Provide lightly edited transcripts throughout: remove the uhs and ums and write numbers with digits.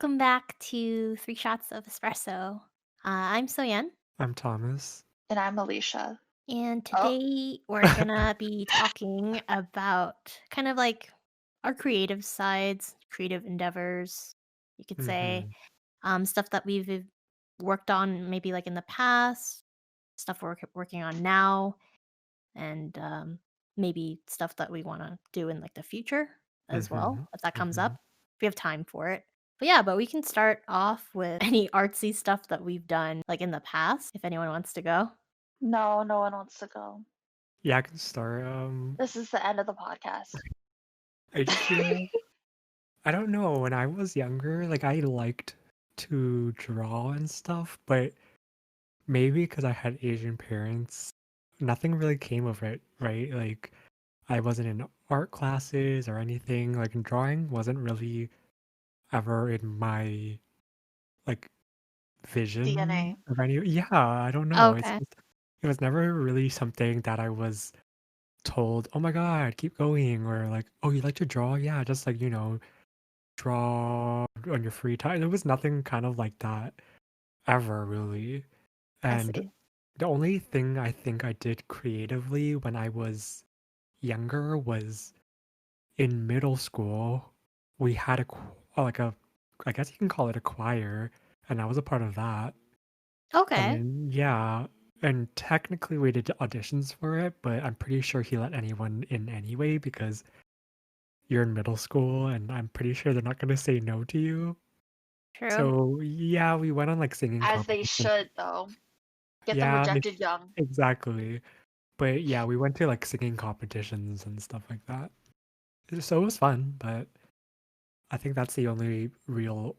Welcome back to Three Shots of Espresso. I'm Soyen, I'm Thomas. And I'm Alicia. and Oh, today we're gonna be talking about kind of like our creative sides, creative endeavors, you could say, Mhm, stuff that we've worked on maybe like in the past, stuff we're working on now, and maybe stuff that we want to do in like the future as well, mhm, if that comes up, mhm, if we have time for it. But yeah, but we can start off with any artsy stuff that we've done like in the past, if anyone wants to go. no, no one wants to go. yeah, I can start, This is the end of the podcast. I just feel I don't know, when I was younger, like, I liked to draw and stuff, but maybe because I had Asian parents, nothing really came of it, right? Like, I wasn't in art classes or anything, like, drawing wasn't really ever in my, like, vision DNA. of any yeah, I don't know, Okay. it was never really something that I was told, "Oh my god, keep going," or like, "Oh, you like to draw? Yeah, just like, draw on your free time." There was nothing kind of like that ever really. I And see. the only thing I think I did creatively when I was younger was in middle school, we had like a I guess you can call it a choir, and I was a part of that. And Okay. then yeah, and technically we did auditions for it, but I'm pretty sure he let anyone in anyway because you're in middle school, and I'm pretty sure they're not gonna say no to you. True. So, yeah, we went on, like, singing As they competitions. should, though. Get them Yeah, rejected young. exactly. But, yeah, we went to, like, singing competitions and stuff like that. So it was fun, but I think that's the only real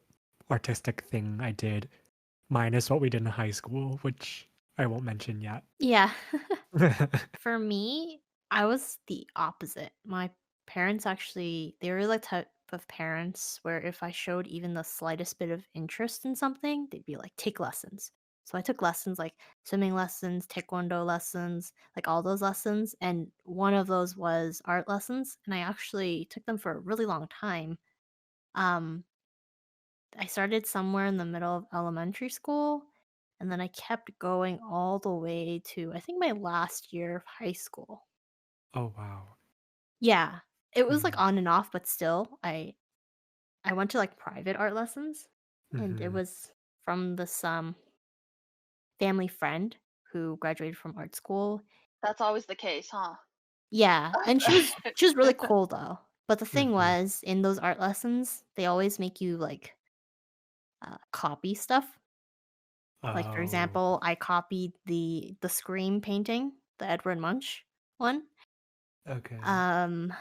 artistic thing I did, minus what we did in high school, which I won't mention yet. Yeah. For me, I was the opposite. My parents actually, they were the type of parents where if I showed even the slightest bit of interest in something, they'd be like, take lessons. So I took lessons like swimming lessons, taekwondo lessons, like all those lessons. And one of those was art lessons. And I actually took them for a really long time. Um, I started somewhere in the middle of elementary school. And then I kept going all the way to, I think, my last year of high school. Oh, wow. Yeah. It was, like, Mm, on and off, but still, I went to, like, private art lessons, and it mhm. was from this, family friend who graduated from art school. That's always the case, huh? Yeah, and she was really cool, though. But the thing Mhm. was, in those art lessons, they always make you, like, copy stuff. Like, for Oh, example, I copied the Scream painting, the Edward Munch one. okay. Um,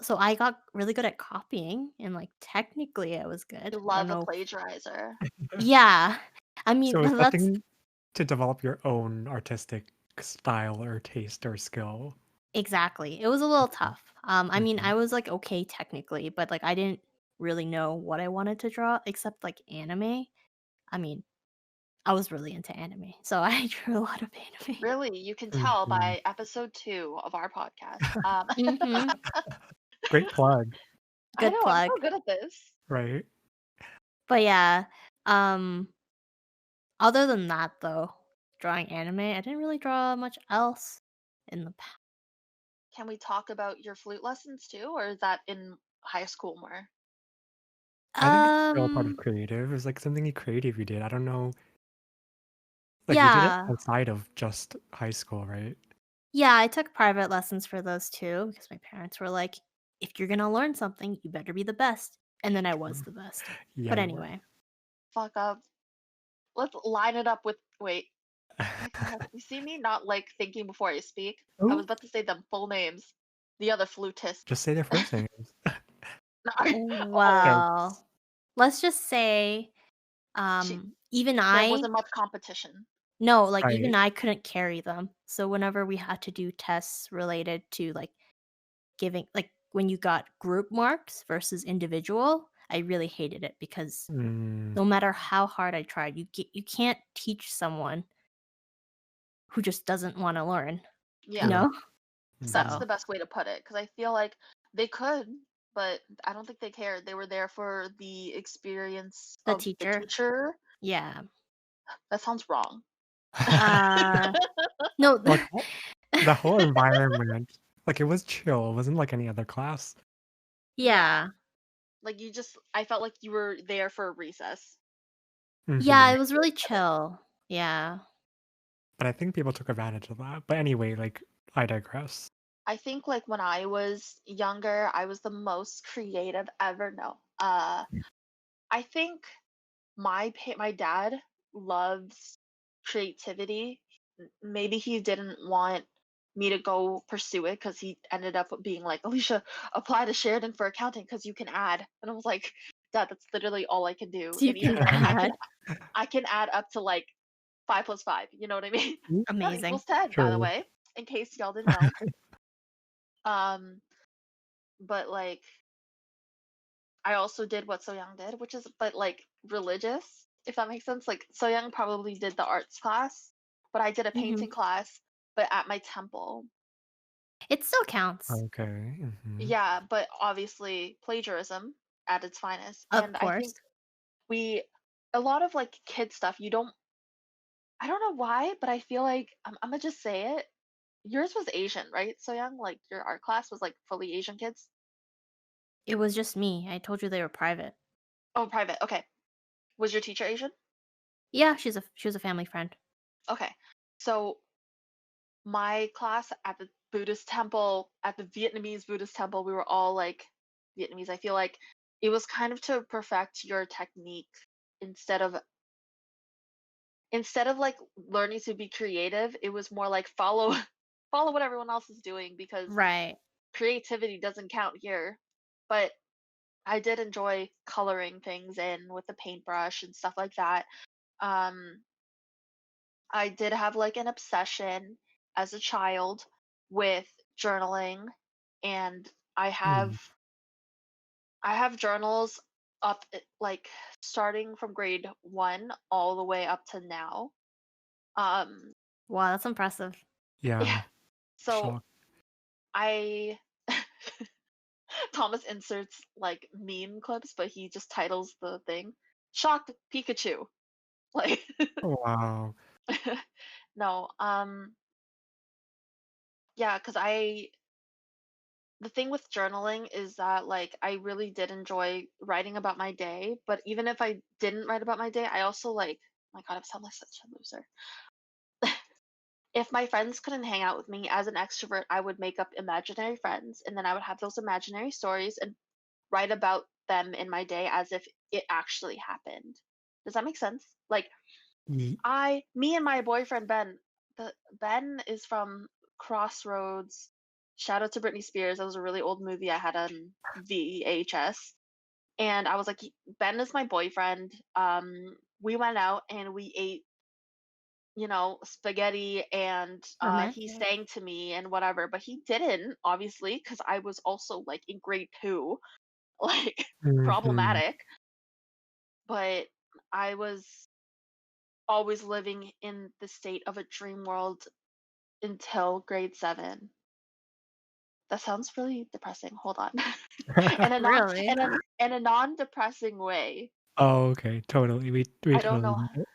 so I got really good at copying, and, like, technically I was good. You I don't love a know. plagiarizer. Yeah. I mean, So it's that's nothing to develop your own artistic style or taste or skill. exactly. It was a little Mhm, tough. I mean, mhm. I was, like, okay technically, but, like, I didn't really know what I wanted to draw except, like, anime. I mean, I was really into anime, so I drew a lot of anime. Really, you can tell Mhm. by episode 2 of our podcast. Mhm. Great plug, I Good know, I'm plug. so good at this. right? But yeah, um, other than that, though, drawing anime, I didn't really draw much else in the past. Can we talk about your flute lessons too, or is that in high school more? I think it's still part of Um, creative. It's like something creative you did. I don't know, like you did it yeah. outside of just high school, right? Yeah, I took private lessons for those too because my parents were like, "If you're gonna learn something, you better be the best." And then I was True. the best. Yeah, But you were. anyway. Fuck up. Let's line it up with wait. Oh my god, you see me not like thinking before I speak? I was Oh, about to say them full names. The other flutist. just say their first names. Oh, Okay. Well, let's just say, she even there I wasn't much competition. no, like, even Right. I couldn't carry them. So whenever we had to do tests related to, like, giving like, when you got group marks versus individual, I really hated it because Mm, no matter how hard I tried, you can't teach someone who just doesn't wanna learn, you Yeah, true. know? that's Mhm. So the best way to put it because I feel like they could. but I don't think they cared. They were there for the experience The of the teacher? teacher. Yeah. That sounds wrong. Uh, no. Like, the whole environment, like, it was chill, it wasn't like any other class. Yeah. Yeah. Like I felt like you were there for a recess. Yeah, Mhm. it was really chill. Yeah. But I think people took advantage of that. But anyway, like, I digress. I think like when I was younger, I was the most creative ever. No. I think my dad loves creativity. Maybe he didn't want me to go pursue it because he ended up being like, Alicia, apply to Sheridan for accounting because you can add. And I was like, Dad, that's literally all I can do. So you And even can then, add. I can add up to like 5 plus 5. You know what I mean? Mm, That Amazing. equals 10, by the true. way, in case y'all didn't know. Um, but like I also did what So Young did, which is but like religious, if that makes sense. Like So Young probably did the arts class, but I did a Mhm. painting class, but at my temple. It still counts. Okay, mhm. Yeah, but obviously plagiarism at its finest. Of And I course. think we a lot of like kid stuff, I don't know why, but I feel like I'm gonna just say it. Yours was Asian, right? So Young, like your art class was like fully Asian kids. It was just me. I told you they were private. Oh, private. Okay. Was your teacher Asian? Yeah, she was a family friend. Okay. So my class at the Buddhist temple, at the Vietnamese Buddhist temple, we were all like Vietnamese. I feel like it was kind of to perfect your technique instead of like learning to be creative, it was more like follow follow what everyone else is doing because Right. creativity doesn't count here. But I did enjoy coloring things in with the paintbrush and stuff like that. Um I did have like an obsession as a child with journaling, and Mm. I have journals up like starting from grade 1 all the way up to now. Um Wow, that's impressive. yeah. Yeah, So shock. I Thomas inserts like meme clips, but he just titles the thing "Shocked Pikachu." Like Wow. no, yeah, because I the thing with journaling is that like I really did enjoy writing about my day, but even if I didn't write about my day, I also like my God, I sound like such a loser. If my friends couldn't hang out with me as an extrovert, I would make up imaginary friends, and then I would have those imaginary stories and write about them in my day as if it actually happened. Does that make sense? Like Ye me and my boyfriend Ben, the Ben is from Crossroads. Shout out to Britney Spears. That was a really old movie I had on VHS. And I was like, Ben is my boyfriend. We went out and we ate, spaghetti, and he Romantic. sang to me and whatever, but he didn't, obviously, because I was also like in grade 2, like Mhm. problematic. But I was always living in the state of a dream world until grade 7. That sounds really depressing. Hold on. in a non Really? in a non-depressing way. Oh, okay, totally, we I don't totally know get it.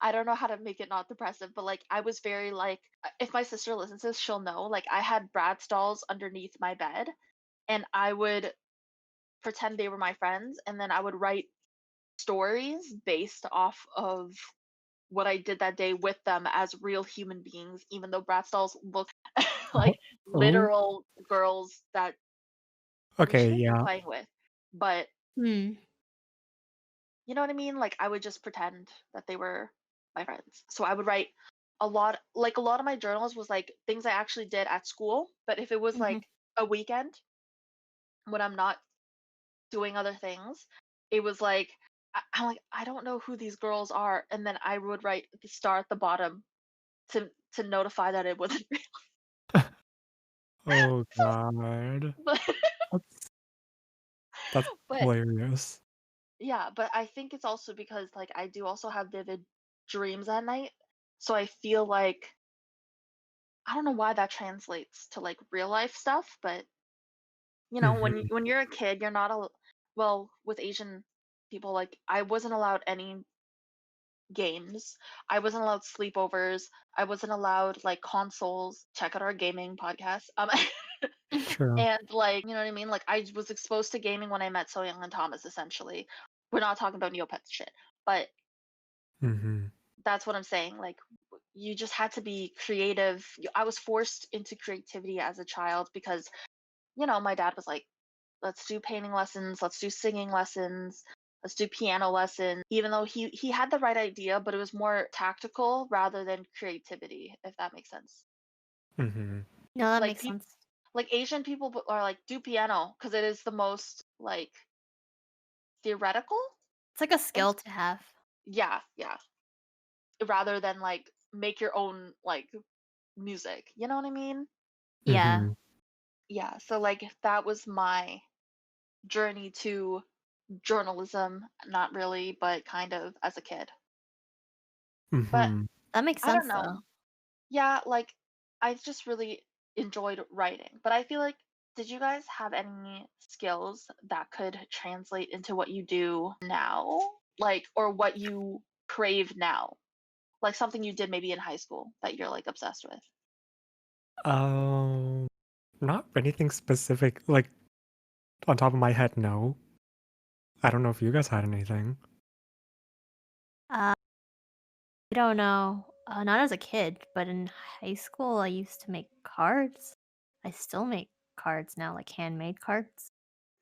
I don't know how to make it not depressive, but like I was very like if my sister listens to this, she'll know. Like I had Bratz dolls underneath my bed, and I would pretend they were my friends, and then I would write stories based off of what I did that day with them as real human beings, even though Bratz dolls look like Oh, literal girls that we okay, shouldn't be yeah. playing with. But Hmm. you know what I mean? Like I would just pretend that they were my friends. So I would write a lot of my journals was like things I actually did at school. But if it was Mhm. like a weekend when I'm not doing other things, it was like I'm like, I don't know who these girls are, and then I would write the star at the bottom to notify that it wasn't real. Oh god. But That's that's but hilarious. yeah, but I think it's also because like I do also have vivid dreams at night. So I feel like I don't know why that translates to like real life stuff, but You know, Mhm. when you're a kid, you're not a well, with Asian people, like, I wasn't allowed any games. I wasn't allowed sleepovers. I wasn't allowed, like, consoles. Check out our gaming podcast. True. And, like, you know what I mean? Like, I was exposed to gaming when I met So Young and Thomas, essentially. We're not talking about Neopets shit, but Mhm. that's what I'm saying. Like, you just had to be creative. I was forced into creativity as a child because, my dad was like, let's do painting lessons, let's do singing lessons, let's do piano lessons. Even though he had the right idea, but it was more tactical rather than creativity, if that makes sense. Mhm. No, that Like makes people, sense. like Asian people are like do piano because it is the most like theoretical. It's like a And skill to have. yeah, yeah, rather than like make your own like music. You know what I mean? Yeah. Mhm. Yeah. So like that was my journey to journalism. Not really, but kind of as a kid. But Mhm. That makes I don't sense, know. though. Yeah, like I just really enjoyed writing. But I feel like did you guys have any skills that could translate into what you do now? Like or what you crave now? Like something you did maybe in high school that you're like obsessed with. Um, Not anything specific, like, on top of my head, no. I don't know if you guys had anything. Uh, I don't know. Not as a kid, but in high school, I used to make cards. I still make cards now, like handmade cards.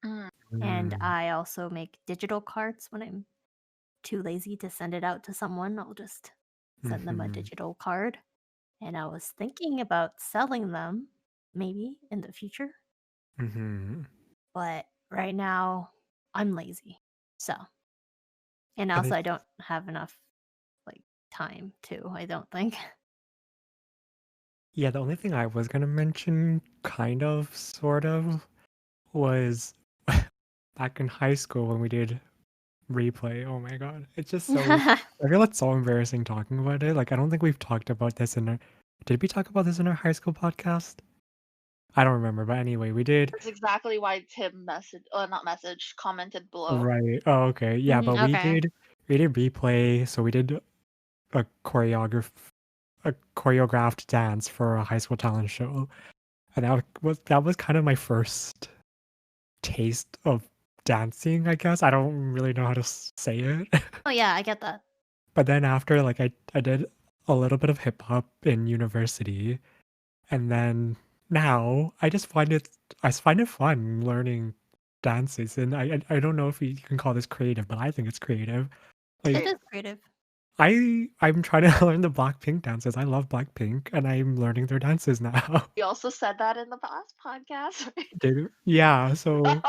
Mm, And Mm. I also make digital cards when I'm too lazy to send it out to someone. I'll just send them a Mhm. digital card. And I was thinking about selling them maybe in the future, Mhm. but right now I'm lazy. So, and And also I it's don't have enough like time to, I don't think. yeah, the only thing I was gonna mention, kind of, sort of, was back in high school when we did replay. Oh my god. It's just so I feel it's so embarrassing talking about it. Like, I don't think we've talked about this in our did we talk about this in our high school podcast? I don't remember, but anyway, we did. that's exactly why Tim not message, commented below. Right. Oh, okay. Yeah, but Okay. we did replay, so we did a a choreographed dance for a high school talent show. And that was kind of my first taste of dancing, I guess. I don't really know how to say it. Oh yeah, I get that. But then after, like, I did a little bit of hip hop in university, and then now I just find it fun learning dances, and I don't know if you can call this creative, but I think it's creative. It's It Like, is creative. creative. I'm trying to learn the Blackpink dances. I love Blackpink, and I'm learning their dances now. We also said that in the past podcast. Dude, yeah, so,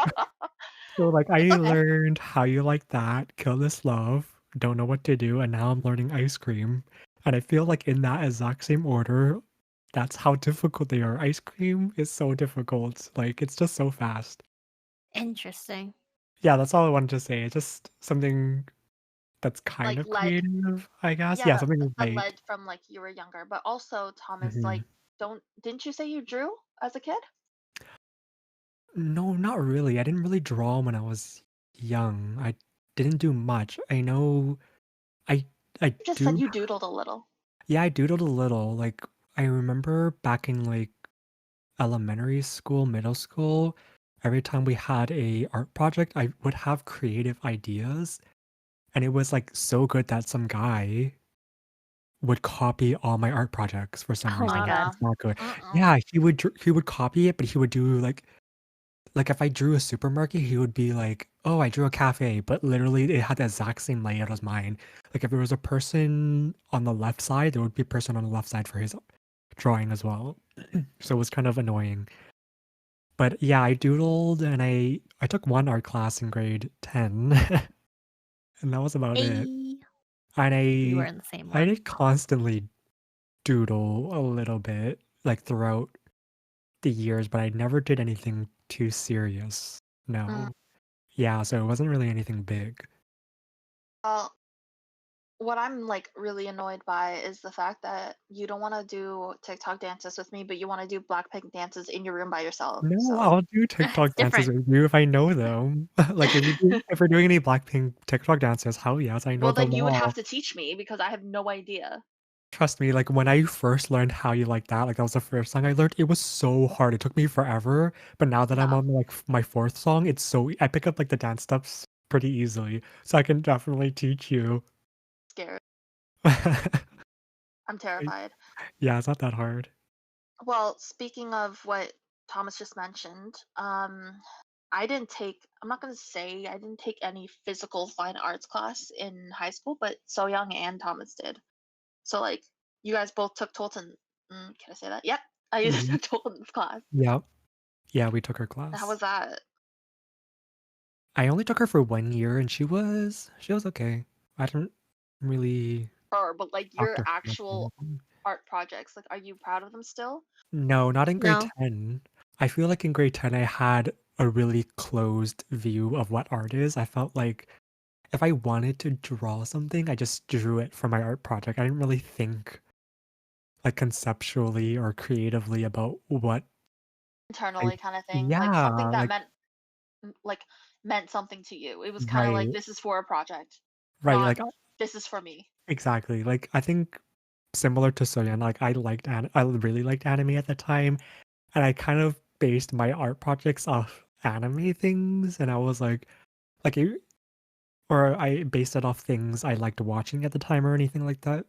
like, It's I okay. learned How You Like That, Kill This Love, Don't Know What to Do, and now I'm learning Ice Cream. And I feel like in that exact same order, that's how difficult they are. Ice Cream is so difficult. Like, it's just so fast. Interesting. Yeah, that's all I wanted to say. It's just something that's kind Like of led creative, I guess. yeah, Yeah, that something that light. led from like you were younger. But also Thomas, Mhm. like don't didn't you say you drew as a kid? No, not really. I didn't really draw when I was young. I didn't do much. I know I I You just said do. you doodled a little. Yeah, I doodled a little. Like, I remember back in, like, elementary school, middle school, every time we had a art project, I would have creative ideas, and it was, like, so good that some guy would copy all my art projects for some Oh my reason. Like, god. No. it's not good. Uh-uh. Yeah, he would copy it, but he would do, like, if I drew a supermarket, he would be like, "Oh, I drew a cafe," but literally it had the exact same layout as mine. Like, if there was a person on the left side, there would be a person on the left side for his drawing as well. So it was kind of annoying. But yeah, I doodled and I took one art class in grade 10, and that was about it. Hey, And we were in the same I one. did constantly doodle a little bit, like, throughout the years, but I never did anything too serious. Mm, No. Yeah, so it wasn't really anything big. well, what I'm like really annoyed by is the fact that you don't want to do TikTok dances with me, but you want to do Blackpink dances in your room by yourself. No, So I'll do It's TikTok dances different. with you if I know them. Like, if we're doing any Blackpink TikTok dances, hell yes, I know well, then them you would have all. to teach me because I have no idea. Trust me, like, when I first learned How You Like That, like, that was the first song I learned, it was so hard, it took me forever, but now that I'm No, on, like, my 4th song, it's so I pick up, like, the dance steps pretty easily, so I can definitely teach you. scared. I'm I terrified. Yeah, it's not that hard. Well, speaking of what Thomas just mentioned, I'm not going to say I didn't take any physical fine arts class in high school, but So Young and Thomas did. So, like, you guys both took Tolton. Can I say that? Yep. I Mhm. took Tolton's class. Yep. Yeah, we took her How class. was that? I only took her for 1 year, and she was okay. I didn't really Or, but like talk your to her much or actual anything. art projects, like, are you proud of them still? No, not in grade No. 10. I feel like in grade 10, I had a really closed view of what art is. I felt like if I wanted to draw something, I just drew it for my art project. I didn't really think, like, conceptually or creatively about what I Internally kind of thing, like something Yeah, that like meant something to you. It was kind of like right, this is for a project, right, not like, this is for me. exactly. Like, I think similar to Soyeon, like, I really liked anime at the time, and I kind of based my art projects off anime things, and I was like, or I based it off things I liked watching at the time or anything like that.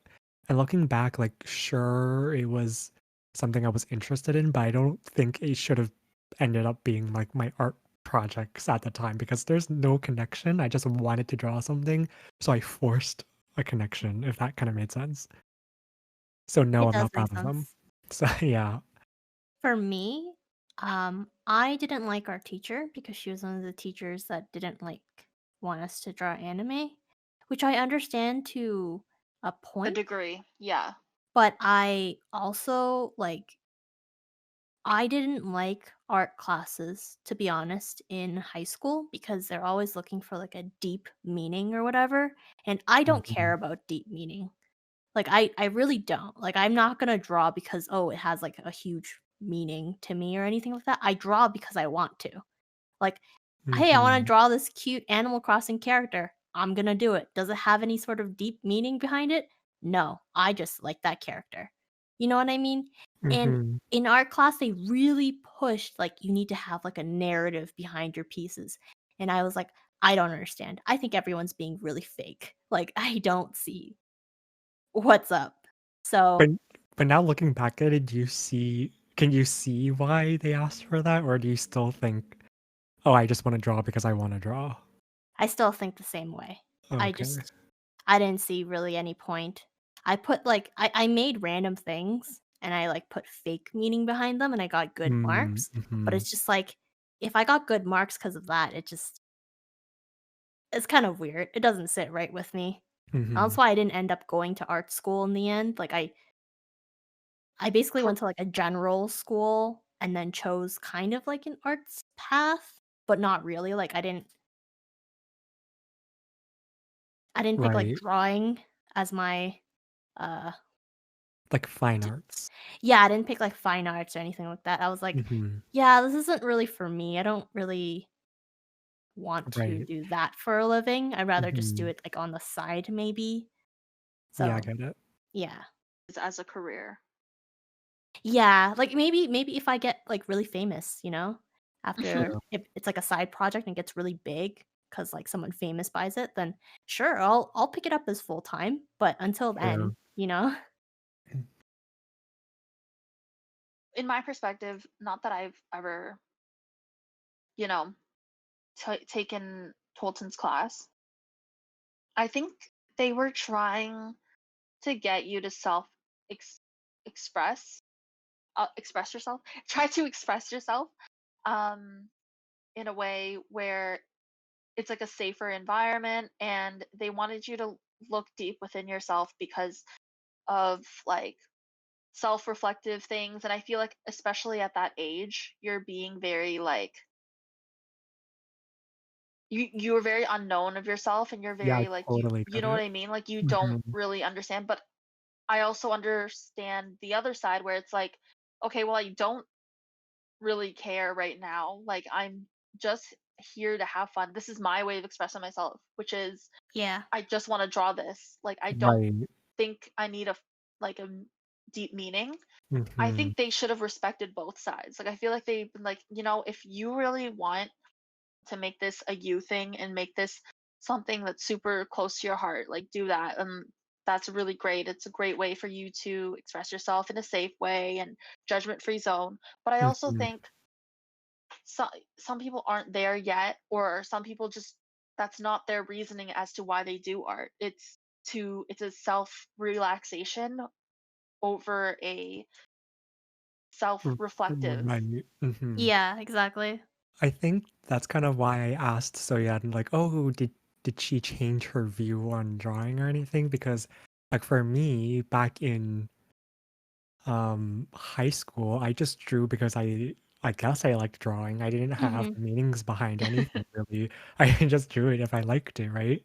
And looking back, like, sure, it was something I was interested in, but I don't think it should have ended up being like my art projects at the time because there's no connection. I just wanted to draw something, so I forced a connection, if that kind of made sense. So no, It I'm does not make proud of them. sense. So yeah. For me, I didn't like our teacher because she was one of the teachers that didn't like want us to draw anime, which I understand to a A point, degree, yeah. but I also like I didn't like art classes, to be honest, in high school because they're always looking for like a deep meaning or whatever, and I don't care Mhm. about deep meaning. Like, I really don't. Like, I'm not gonna draw because, oh, it has, like, a huge meaning to me or anything like that. I draw because I want to. Like, "Hey, I wanna Mhm. draw this cute Animal Crossing character." I'm gonna do it. Does it have any sort of deep meaning behind it? No. I just like that character. You know what I mean? And Mhm. in art class, they really pushed, like, you need to have, like, a narrative behind your pieces. And I was like, "I don't understand. I think everyone's being really fake. Like, I don't see what's up." But So, but now looking back at it, can you see why they asked for that, or do you still think, "Oh, I just wanna draw because I wanna draw"? I still think the same way. I Okay. just I didn't see really any point. I put, like I made random things, and I, like, put fake meaning behind them, and I got good Mm, marks, but mhm, it's just like, if I got good marks because of that, it's kind of weird. It doesn't sit right with me. That's mhm. why I didn't end up going to art school in the end. Like, I basically For went to, like, a general school and then chose kind of like an arts path, but not really. Like, I didn't pick, like, Right. drawing as my, uh Like fine d arts. yeah, I didn't pick, like, fine arts or anything like that. I was like, Mhm. "Yeah, this isn't really for me. I don't really want to Right. do that for a living. I'd rather just do Mhm. it, like, on the side maybe." Yeah, I So, get it. yeah. as a career. Yeah, like, maybe if I get, like, really famous, after True, if it's, like, a side project and gets really big because like, someone famous buys it, then sure, I'll pick it up as full-time, but until then, true. you know? Mm. In my perspective, not that I've ever, you know, taken Tolton's class. I think they were trying to get you to ex- express express yourself. Try to express yourself um in a way where it's like a safer environment, and they wanted you to look deep within yourself because of like self-reflective things. And I feel like especially at that age you're being very like you are very unknown of yourself, and you're Yeah, I very like totally you get know what it. I mean? Like you don't Mhm. really understand, but I also understand the other side where it's like, okay, well, I don't really care right now. Like I'm just here to have fun. This is my way of expressing myself, which is Yeah. I just want to draw this. Like I don't Right. think I need like a deep meaning. I Mhm. think they should have respected both sides. Like I feel like they've been like, if you really want to make this a you thing and make this something that's super close to your heart, like do that. That's really great. It's a great way for you to express yourself in a safe way and judgment free zone. But I also Mhm. think some some people aren't there yet, or some people just that's not their reasoning as to why they do art. It's a self relaxation over a self R reflective. right. Mhm. Yeah, exactly. I think that's kind of why I asked so yeah, and like, "Oh, did she change her view on drawing or anything?" Because, like, for me, back in, high school, I just drew because I guess I liked drawing. I didn't have Mhm. meanings behind anything really. I just drew it if I liked it, right?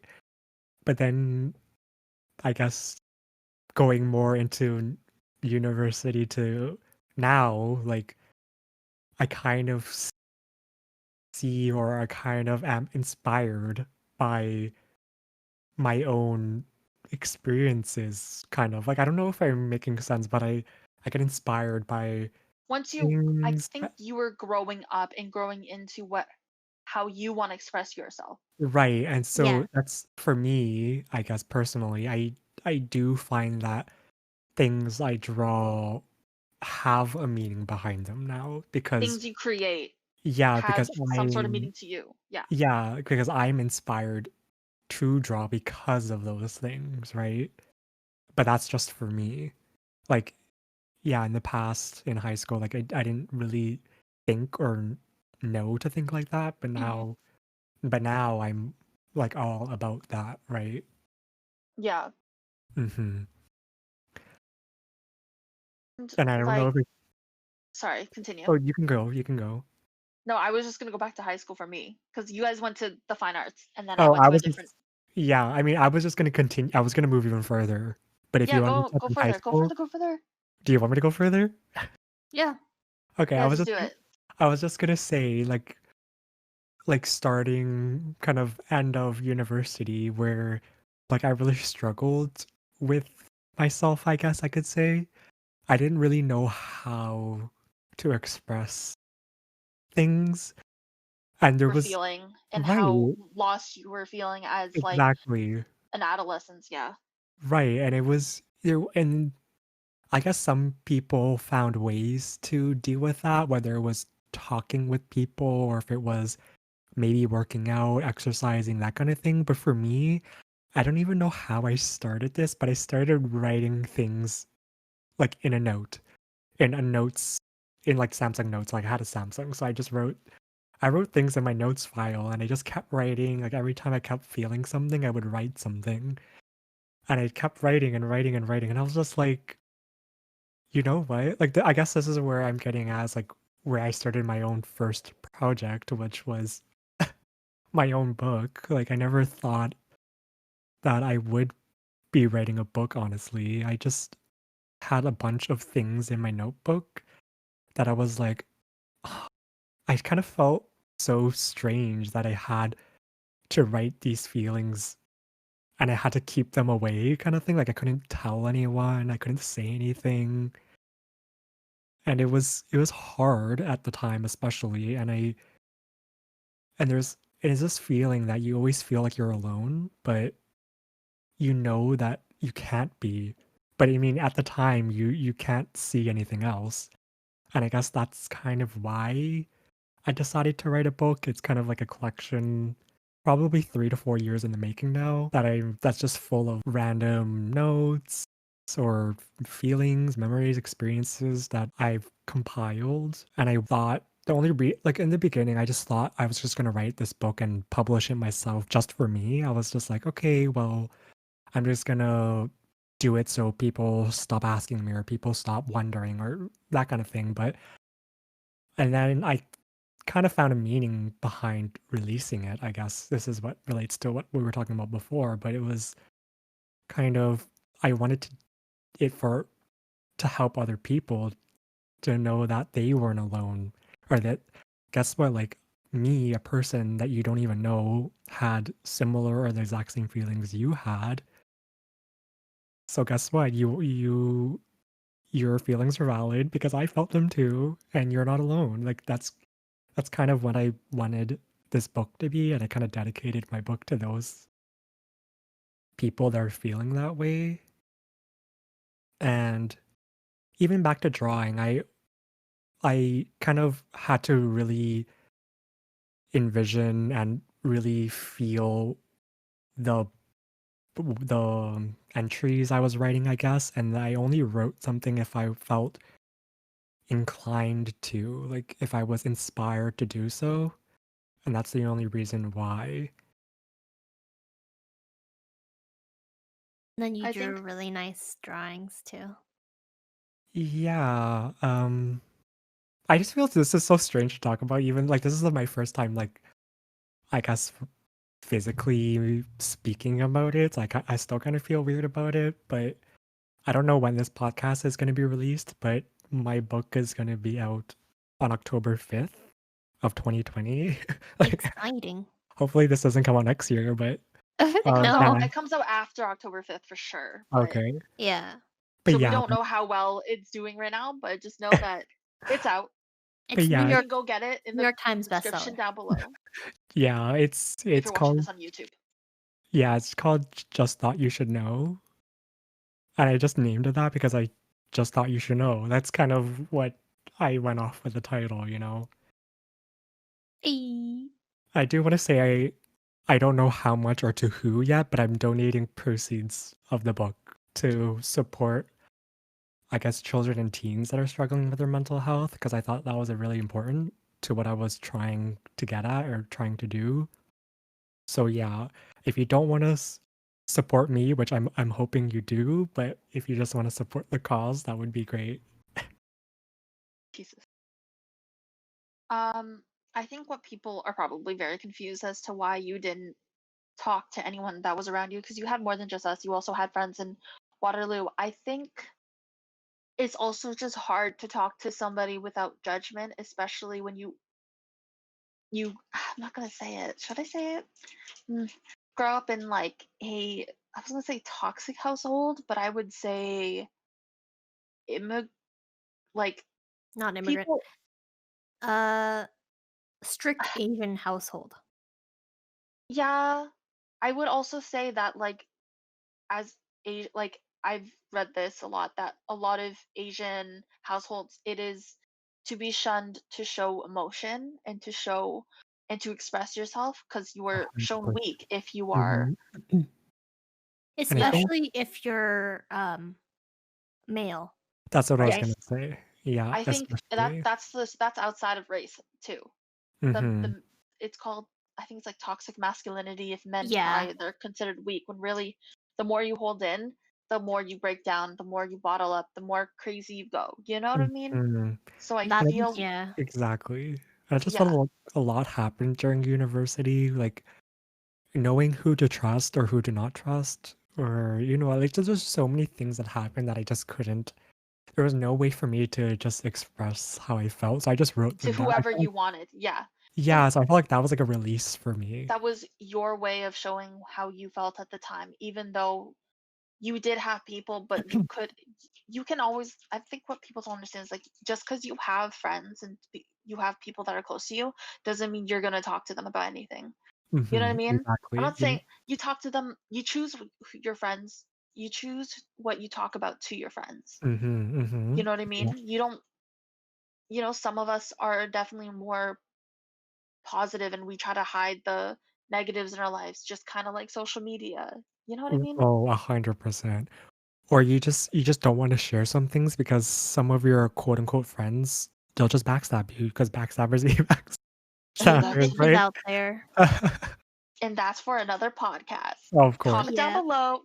But then, I guess going more into university to now, like, I kind of see or I kind of am inspired by my own experiences, kind of. Like, I don't know if I'm making sense, but I get inspired by I things think you were growing up and growing into how you want to express yourself. right, and so Yeah. that's for me, I guess, personally, I do find that things I draw have a meaning behind them now because Things you create yeah, have because some sort of I'm meaning to you. Yeah. yeah, because I'm inspired to draw because of those things, right? But that's just for me. Like, yeah, in the past, in high school, like, I didn't really think or know to think like that, Hmm. but now I'm, like, all about that, right? Yeah. Mhm. And And I don't know like, if it sorry, continue. oh, you can go. No, I was just gonna go back to high school for me because you guys went to the fine arts and then I Oh, went I to a was different. just yeah, I mean, I was just gonna continue I was gonna move even further, but if Yeah, you want me to go touch go on high further, go school further, go further. do you want me to go further? Yeah. Okay, Yeah, just do it. I was just gonna say, like, starting kind of end of university where, like, I really struggled with myself, I guess I could say. I didn't really know how to express things, and there We're was feeling and how right, lost you were feeling as like exactly, an adolescence. Yeah. right, and it was there and I guess some people found ways to deal with that, whether it was talking with people or if it was maybe working out, exercising, that kind of thing, but for me, I don't even know how I started this, but I started writing things, like, in a notes in, like, Samsung Notes, like, I had a Samsung, so I wrote things in my notes file, and I just kept writing, like, every time I kept feeling something, I would write something, and I kept writing and writing and writing, and I was just like, "You know what?" Like, I guess this is where I'm getting at, is, like, where I started my own first project, which was my own book, like, I never thought that I would be writing a book, honestly. I just had a bunch of things in my notebook that I was like, I kind of felt so strange that I had to write these feelings and I had to keep them away kind of thing. Like I couldn't tell anyone, I couldn't say anything. And it was hard at the time, especially. And it is this feeling that you always feel like you're alone, but you know that you can't be. But I mean, at the time, you can't see anything else. And I guess that's kind of why I decided to write a book. It's kind of like a collection, probably 3 to 4 years in the making now, that's just full of random notes or feelings, memories, experiences that I've compiled. And I thought the only like in the beginning, I just thought I was just gonna write this book and publish it myself just for me. I was just like, okay, well, I'm just gonna do it so people stop asking me or people stop wondering or that kind of thing. But and then I kind of found a meaning behind releasing it, I guess. This is what relates to what we were talking about before, but it was kind of I wanted it for to help other people to know that they weren't alone or that guess what like me a person that you don't even know had similar or the exact same feelings you had. So guess what? Your feelings are valid because I felt them too and you're not alone. Like that's kind of what I wanted this book to be, and I kind of dedicated my book to those people that are feeling that way. And even back to drawing, I kind of had to really envision and really feel the entries I was writing, I guess, and I only wrote something if I felt inclined to, like if I was inspired to do so, and that's the only reason why. Then you I drew think really nice drawings too. Yeah, I just feel this is so strange to talk about even like this is my first time like I guess physically speaking about it. Like I still kind of feel weird about it, but I don't know when this podcast is going to be released, but my book is going to be out on October 5th of 2020. Like Exciting. hopefully this doesn't come out next year, but No. yeah, it comes out after October 5th for sure, but okay. Yeah. But so we yeah, don't know how well it's doing right now, but just know that it's out. but It's yeah, You can go get it in New the York Times description bestseller. down below yeah, if it's you're watching called this on YouTube. yeah, it's called Just Thought You Should Know. And I just named it that because I just thought you should know. That's kind of what I went off with the title, you know? Eh. I do want to say I don't know how much or to who yet, but I'm donating proceeds of the book to support, I guess, children and teens that are struggling with their mental health because I thought that was a really important to what I was trying to get at or trying to do. So yeah, if you don't want to support me, which I'm hoping you do, but if you just want to support the cause, that would be great. Pieces. I think what people are probably very confused as to why you didn't talk to anyone that was around you because you had more than just us. You also had friends in Waterloo. I think it's also just hard to talk to somebody without judgment, especially when you I'm not gonna say it. Should I say it? Mm, grow up in like I was gonna say toxic household, but I would say immig like Not immigrant. people. Uh, strict Asian household. Yeah, I would also say that like as like I've read this a lot that a lot of Asian households it is to be shunned to show emotion and to show and to express yourself because you are shown 100%. weak if you are Mhm. And I if think Especially if you're male. that's what I was right. gonna say. Yeah, I think especially. that's outside of race too. Mhm. The it's called I think it's like toxic masculinity. If men Yeah. cry, they're considered weak. When really, the more you hold in, the more you break down, the more you bottle up, the more crazy you go. You know what I mean? Mhm. So I That's And I just feel yeah. exactly. I just felt yeah, a lot happened during university, like, knowing who to trust or who to not trust, or, like, there's just so many things that happened that I just couldn't there was no way for me to just express how I felt, so I just wrote to them down. I whoever felt like you wanted. Yeah. And yeah, so I felt like that was, like, a release for me. that was your way of showing how you felt at the time, even though you did have people, but you can always I think what people don't understand is like just because you have friends and you have people that are close to you doesn't mean you're going to talk to them about anything. You know what I Mhm, mean? I'm exactly, not saying you talk to them, you choose your friends, you choose what you talk about to your friends. Mhm, You mhm. know what I Yeah. mean? You don't, some of us are definitely more positive and we try to hide the negatives in our lives, just kind of like social media. You know what I mean? Oh, 100%. Or you just don't wanna share some things because some of your quote unquote friends, they'll just backstab you because backstabbers be And backstabbers, that's Bitches right? out there. for another podcast. Of course. Comment down Yeah. below.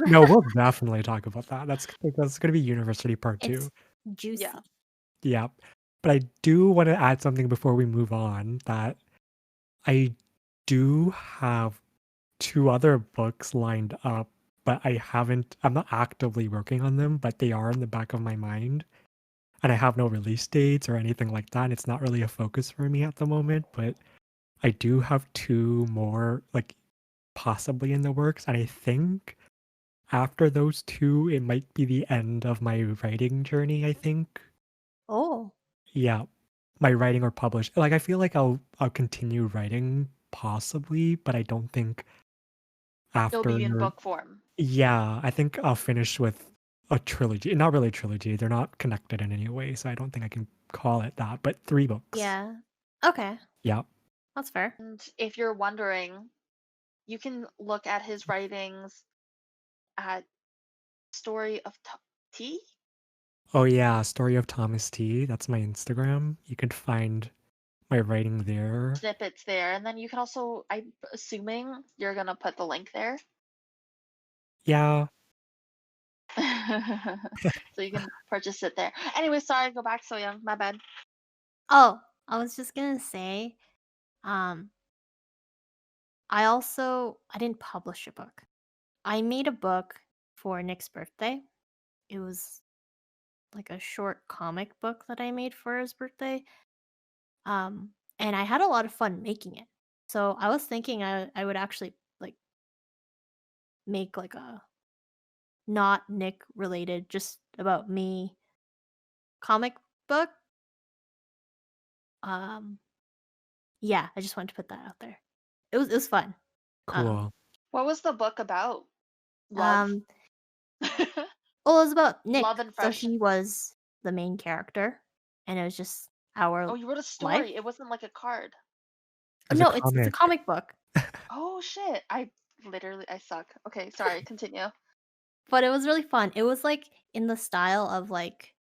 No, we'll definitely talk about that. That's gonna be university part It's 2. Yeah. juicy. Yep. but I do want to add something before we move on that I do have two other books lined up, but I'm not actively working on them, but they are in the back of my mind. And I have no release dates or anything like that. It's not really a focus for me at the moment, but I do have two more, like possibly in the works. And I think after those two, it might be the end of my writing journey, I think. Oh. Yeah. My writing or publish. Like I feel like I'll continue writing possibly, but I don't think It'll be in after. book form. Yeah, I think I'll finish with a trilogy. Not really a trilogy. They're not connected in any way, so I don't think I can call it that, but 3 books. Yeah. Okay. Yeah. That's fair. And if you're wondering, you can look at his writings at Story of Tea Oh yeah, Story of Thomas T. That's my Instagram. You could find my writing there. snippets there, and then you can also, I'm assuming you're gonna put the link there. Yeah. So you can purchase it there. Anyway, sorry, go back so young. My bad. Oh, I was just gonna say, um, I didn't publish a book. I made a book for Nick's birthday. It was like a short comic book that I made for his birthday. And I had a lot of fun making it. So I was thinking I would actually like make like a not Nick related, just about me comic book. Um, yeah, I just wanted to put that out there. It was fun. Um, Cool. What was the book about? Love. um, well, it was about Nick. Love and So friendship. he was the main character, and it was just our Oh, you wrote a life. story. It wasn't like a card. It's a No, it's a comic. comic book, Oh shit. I suck. Okay, sorry, continue. but it was really fun. It was like in the style of like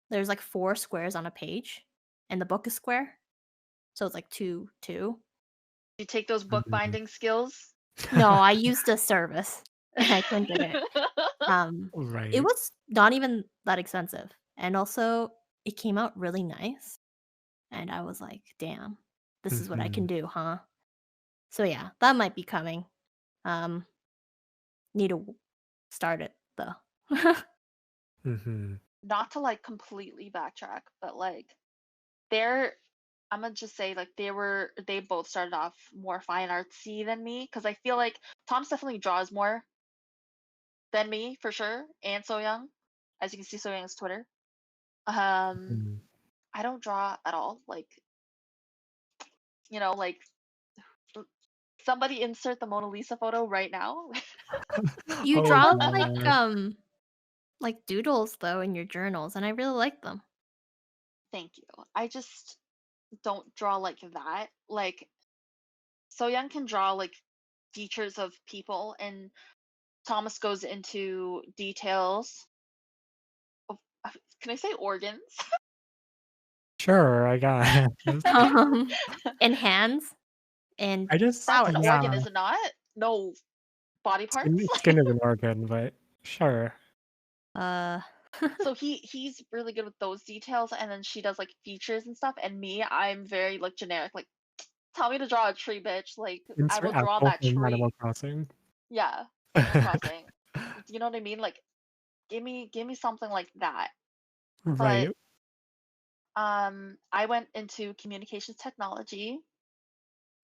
there's like four squares on a page, and the book is square, so it's like two, two. You take those Mhm. bookbinding skills. No, I used a service and I printed it. Um, it Right. was not even that expensive, and also it came out really nice, and I was like, "Damn, this is what I can Mhm. do, huh?" So yeah, that might be coming. Um, need to start it though. Mhm. Not to like completely backtrack, but like they're I'm gonna just say like they both started off more fine artsy than me because I feel like Tom's definitely draws more than me for sure, and So Young, as you can see So Young's Twitter. Um, Mhm. I don't draw at all. Like like somebody insert the Mona Lisa photo right now. You Oh draw god. like doodles though in your journals, and I really like them. Thank you. I just don't draw like that. Like So Young can draw like features of people, and Thomas goes into details of, can I say organs? Sure, I got And hands and I just That's an flowers. organ, yeah. is it not? No body parts. Skin is an organ, but sure. Uh, So he's really good with those details, and then she does like features and stuff. And me, I'm very like generic. Like, tell me to draw a tree, bitch. Like, I Insert will draw apple that from Animal tree. Crossing. Yeah, Animal Crossing. Do you know what I mean? Like, give me something like that. But Right. I went into communications technology,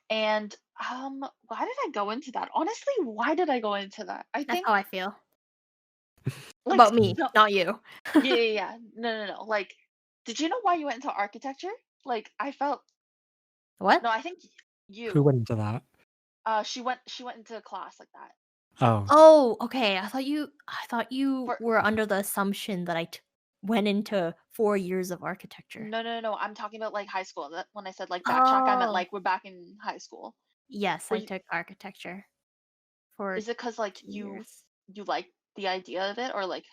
and why did I go into that? Honestly, why did I go into that? I that's think how I feel like about me, no, not you. yeah, yeah, yeah. No, no, no. Like, did you know why you went into architecture? Like, I felt What? no, I think Who you. went into that? She went into a class like that. Oh. Oh, okay. I thought you For were under the assumption that went into 4 years of architecture. no, no, no, no. I'm talking about like high school. That when I said like backtrack, I meant Oh. like we're back in high school. Yes, Were I you? took architecture for Is it because like 2 years. you like the idea of it, or like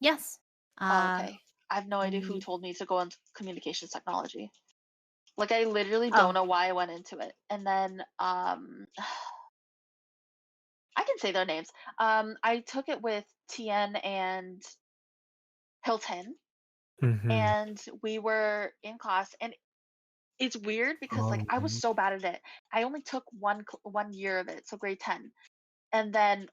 Yes. oh Uh, okay. I have no idea who the told me to go into communications technology. Like I literally don't oh, know why I went into it. And then I can say their names. I took it with Tien and Hilton. Mhm. and we were in class, and it's weird because like I was Um, so bad at it. I only took 1 year of it, so grade 10. And then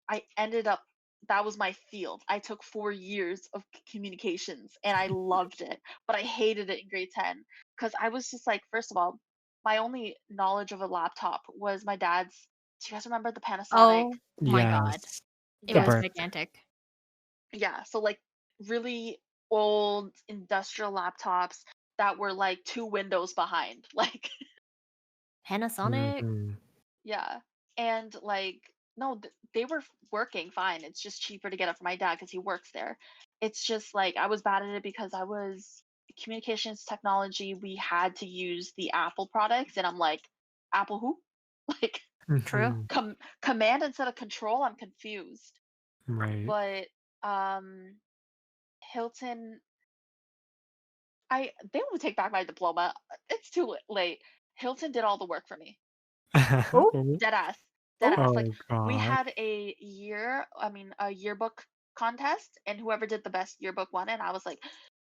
I ended up that was my field. I took 4 years of communications and I loved it, but I hated it in grade 10 because I was just like, first of all, my only knowledge of a laptop was my dad's. Do you guys remember the Panasonic? Oh my god. yes. It The was Yes. brick. gigantic. Yeah. So like really old industrial laptops that were like two windows behind. Like Panasonic? Mhm. yeah. And like no, they were working fine. It's just cheaper to get it for my dad because he works there. It's just like I was bad at it because I was communications technology. We had to use the Apple products, and I'm like, Apple who? Like True. Mhm. command instead of control. I'm confused. Right. But um, Hilton, I they will take back my diploma. It's too late. Hilton did all the work for me. Oh, Oh, Dead ass. Dead oh, ass. Like oh we god. had a yearbook contest, and whoever did the best yearbook won. And I was like,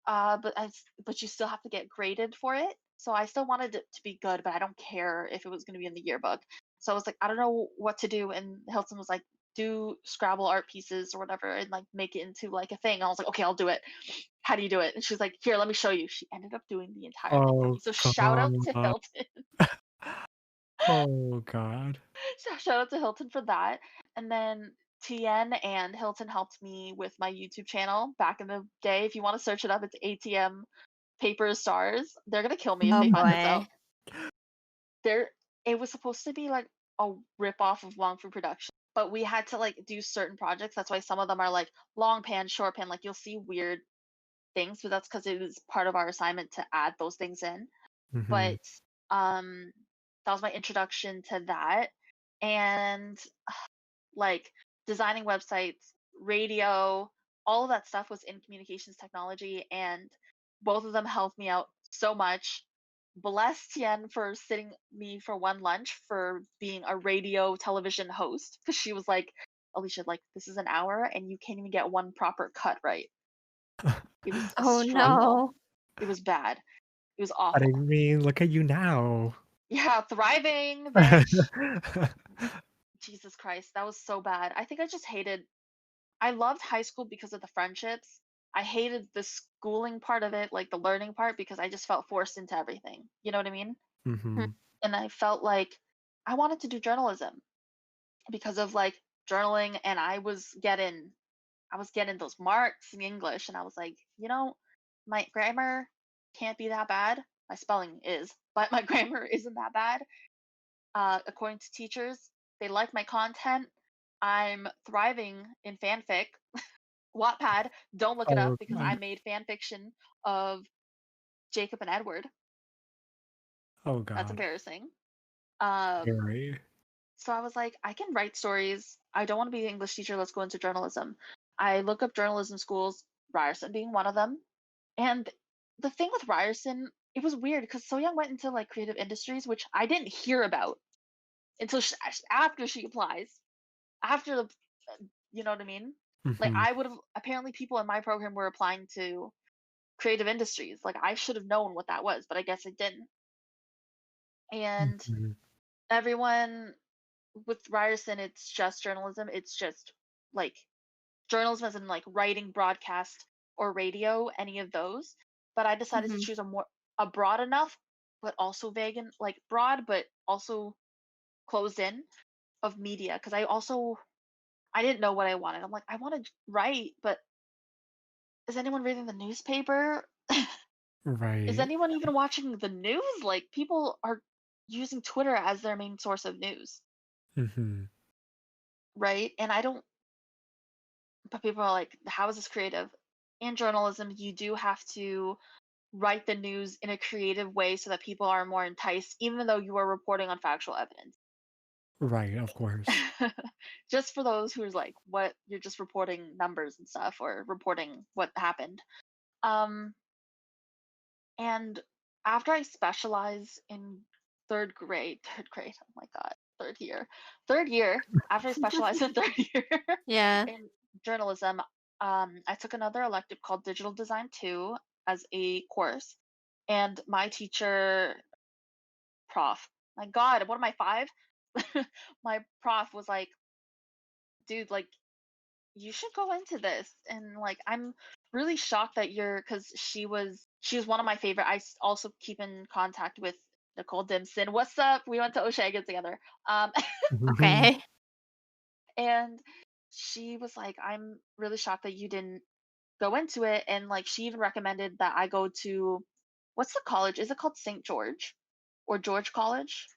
but you still have to get graded for it. So I still wanted it to be good, but I don't care if it was going to be in the yearbook. So I was like, I don't know what to do. And Hilton was like, do Scrabble art pieces or whatever and like make it into like a thing. I was like, okay, I'll do it. How do you do it? And she's like, here, let me show you. She ended up doing the entire thing for Oh me. So shout out to god. Hilton. Oh god. So shout out to Hilton for that. And then TN and Hilton helped me with my YouTube channel back in the day. If you want to search it up, it's ATM Paper Stars. They're gonna kill me if oh they find this boy. out. There, it was supposed to be like a rip off of Long Food Production, but we had to like do certain projects. That's why some of them are like long pan, short pan. Like you'll see weird things, but that's because it was part of our assignment to add those things in. Mhm. But um, that was my introduction to that, and like designing websites, radio, all of that stuff was in communications technology, and both of them helped me out so much. Bless Tien for sitting me for one lunch for being a radio television host because she was like, Alicia, like this is an hour and you can't even get one proper cut right. It was a Oh struggle. no. It was bad. It was But I awful. mean, look at you now. Yeah, thriving, bitch. Jesus Christ, that was so bad. I think I loved high school because of the friendships. I hated the schooling part of it, like the learning part, because I just felt forced into everything. You know what I mean? Hmm. Mhm. And I felt like I wanted to do journalism because of like journaling, and I was getting those marks in English, and I was like, my grammar can't be that bad. My spelling is, but my grammar isn't that bad. According to teachers, they like my content. I'm thriving in fanfic. Wattpad, don't look it up Oh because I god. made fan fiction of Jacob and Edward. Oh That's god. embarrassing. Um, Very. so I was like, I can write stories. I don't want to be an English teacher. Let's go into journalism. I look up journalism schools, Ryerson being one of them. And the thing with Ryerson, it was weird because So Young went into like creative industries, which I didn't hear about until after she applies. After the, you know what I mean? Like Mhm. I would have apparently people in my program were applying to creative industries. Like I should have known what that was, but I guess I didn't. And Mhm. everyone with Ryerson, it's just journalism. It's just like journalism as in like writing, broadcast, or radio, any of those. But I decided to Hmm. choose a broad enough, but also vague and like broad, but also closed in of media because I didn't know what I wanted. I'm like I want to write, but is anyone reading the newspaper? Is Right. anyone even watching the news? Like people are using Twitter as their main source of news, Mhm. right? And I don't but people are like, how is this creative? In journalism, you do have to write the news in a creative way so that people are more enticed, even though you are reporting on factual evidence. Right, of course. Just for those who's like, what you're just reporting numbers and stuff or reporting what happened. Um, And after I specialize in third grade, oh my God, third year, after I specialized in third year Yeah. in journalism, I took another elective called Digital Design 2 as a course, and my teacher, prof, my God, what am I, 5? My prof was like, dude, like, you should go into this. And like, I'm really shocked that because she was one of my favorite. Also keep in contact with Nicole Dimson. What's up? We went to Oshaga together. Um, Mhm. Okay. and she was like, I'm really shocked that you didn't go into it. And like, she even recommended that I go to, what's the college? Is it called St. George or George College?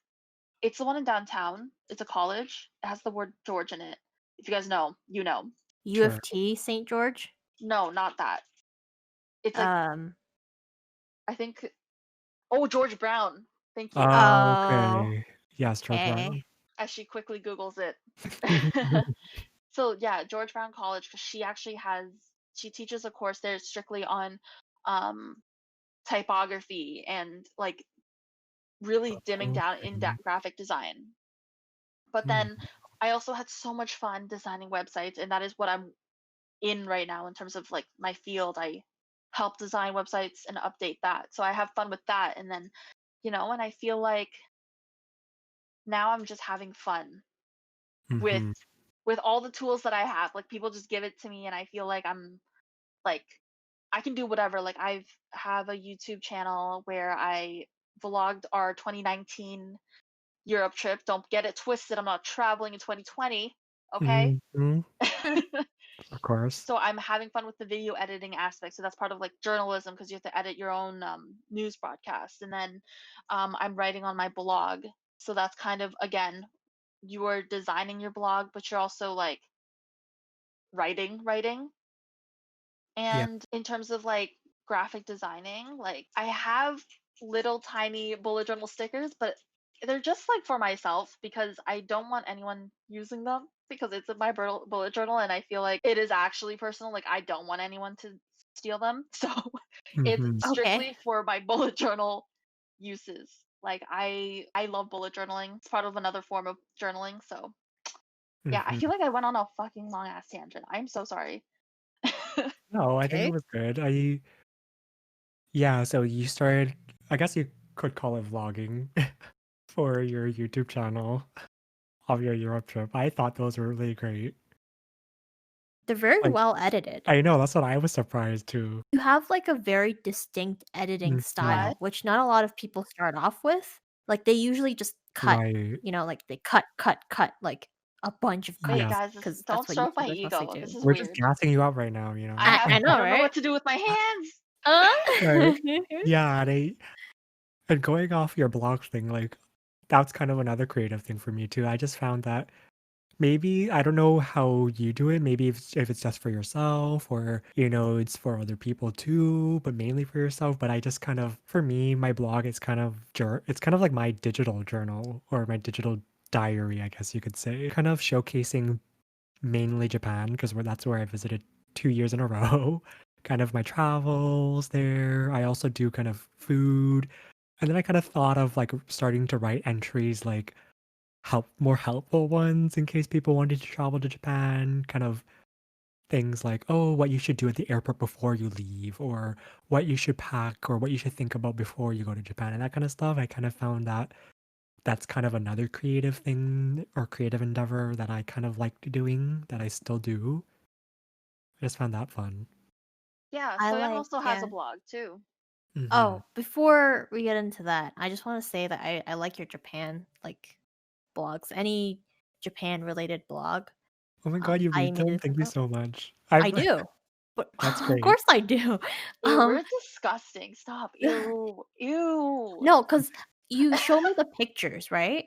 It's the one in downtown. It's a college. It has the word George in it. If you guys know, you know. U Sure. of T, St. George. No, not that. It's like, Um. I think, oh, George Brown. Thank you. Oh, Oh. okay. Yes, George Okay. Brown. As she quickly Googles it. So yeah, George Brown College, because she teaches a course there strictly on um typography and like really dimming down in Okay. graphic design. But Mm, then I also had so much fun designing websites, and that is what I'm in right now in terms of like my field. I help design websites and update that. So I have fun with that. And then, and I feel like now I'm just having fun with mhm. all the tools that I have. Like people just give it to me and I feel like I'm like I can do whatever. Like I've have a YouTube channel where I vlogged our 2019 Europe trip. Don't get it twisted. I'm not traveling in 2020, okay? Mhm. Of course. So I'm having fun with the video editing aspect. So that's part of like journalism because you have to edit your own news broadcast. And then I'm writing on my blog. So that's kind of, again, you are designing your blog, but you're also like writing. Yeah. And in terms of like graphic designing, like I have little tiny bullet journal stickers, but they're just like for myself because I don't want anyone using them because it's in my bullet journal and I feel like it is actually personal. Like I don't want anyone to steal them. So it's Mhm. Okay. strictly for my bullet journal uses. Like I love bullet journaling. It's part of another form of journaling. So yeah, I Mhm. feel like I went on a fucking long ass tangent. I'm so sorry. No, I think it Okay. was good. Yeah, so you started, I guess you could call it vlogging for your YouTube channel of your Europe trip. I thought those were really great. They're very Like, well edited. I know, that's what I was surprised too. You have like a very distinct editing Mhm. What? style, which not a lot of people start off with. Like they usually just cut, Right. like they cut like a bunch of Wait, Yeah. cuts guys, because don't that's what stroke my YouTubers mostly ego. do. This is We're just weird. gassing you up right now, you I know? have I I know, don't know right? what to do with my hands. Uh? Right. Yeah, and going off your blog thing, like, that's kind of another creative thing for me too. I just found that maybe I don't know how you do it. Maybe if it's just for yourself or, it's for other people too, but mainly for yourself. But I just kind of, for me, my blog is kind of it's kind of like my digital journal or my digital diary, I guess you could say. Kind of showcasing mainly Japan because that's where I visited 2 years in a row. Kind of my travels there. I also do kind of food. And then I kind of thought of like starting to write entries like more helpful ones in case people wanted to travel to Japan, kind of things like, oh, what you should do at the airport before you leave, or what you should pack, or what you should think about before you go to Japan, and that kind of stuff. I kind of found that that's kind of another creative thing or creative endeavor that I kind of liked doing that I still do. I just found that fun. Yeah, I Soyeon like, also has a yeah. blog too. Hmm. Oh, before we get into that, I just want to say that I like your Japan like blogs. Any Japan related blog, Oh my god, you I read them? immediately Thank think you of. so much. I do, but That's of great. course I do. Ew, Um, we're disgusting. Stop. Ew. Ew. no, because you show me the pictures, right?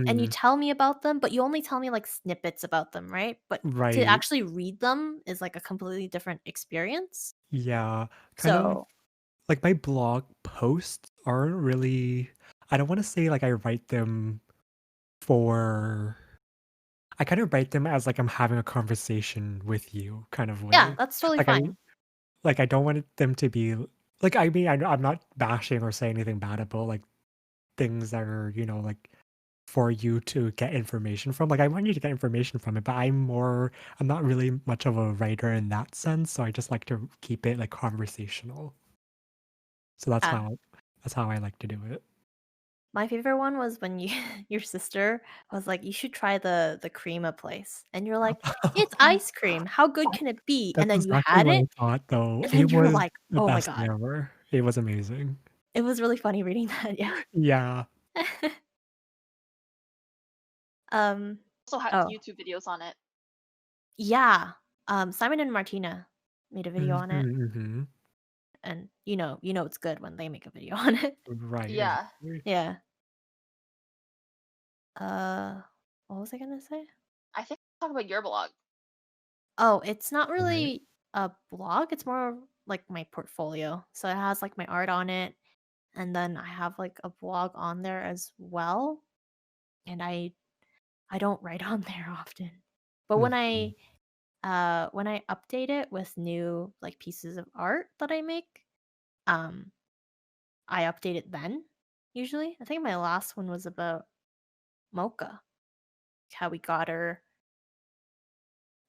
And you Hmm. tell me about them, but you only tell me like snippets about them, right? But to Right. actually read them is like a completely different experience. Yeah. Kind of So like my blog posts aren't really, I don't want to say like I write them for, I kind of write them as like I'm having a conversation with you kind of yeah, way. that's totally Like I fine. like I don't want them to be like, I mean, I'm not bashing or saying anything bad about like things that are, like for you to get information from. Like, I want you to get information from it, but I'm not really much of a writer in that sense, so I just like to keep it, like, conversational. So Yeah. that's how I like to do it. My favorite one was when you your sister was like, "You should try the Crema place." And you're like, "It's ice cream. How good can it be?" And That's then you exactly had what I it, thought, though. and It then you're was like, the "Oh my best thing god." ever. It was amazing. It was really funny reading that, yeah. Yeah. Um, Also has oh, YouTube videos on it. yeah. Simon and Martina made a video Mhm, on it, mhm. and you know it's good when they make a video on it. Right, Yeah. exactly. Yeah. Uh, what was I gonna say? I think talk about your blog. Oh, it's not Right. really a blog, it's more like my portfolio. So it has like my art on it, and then I have like a blog on there as well. And I don't write on there often. But Mhm. when I update it with new like pieces of art that I make, um I update it then usually. I think my last one was about Mocha, how we got her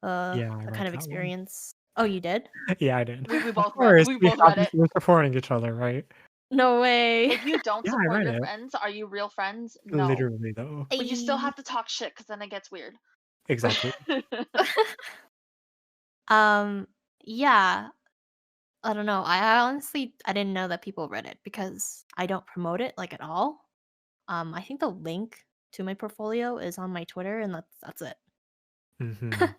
Yeah, I that read kind of that one. experience. Oh, you did? Yeah, I did. We Of both read course, we both read it. we're supporting each other, right? No way. If you don't Yeah, I support read your it. friends, are you real friends? No. Literally, though. But you still Ay. have to talk shit because then it gets weird. Exactly. um yeah, I don't know. I honestly I didn't know that people read it because I don't promote it like at all. I think the link to my portfolio is on my Twitter and that's it. Mhm.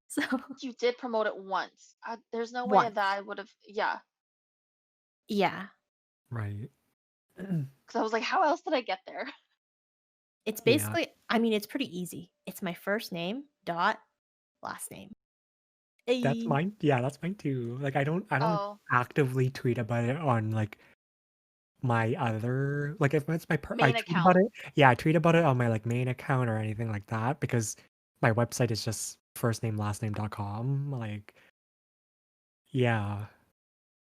So You did promote it once. There's no way that once. I would have. Yeah. Yeah. Right. Because I was like, how else did I get there? It's Yeah. basically I mean it's pretty easy. It's my first name dot last name. That's Ay. mine yeah, that's mine too. Like, I don't Oh, actively tweet about it on, like, my other like, if it's my I main tweet about account. it yeah, I tweet about it on my, like, main account or anything like that because my website is just firstnamelastname.com, like yeah,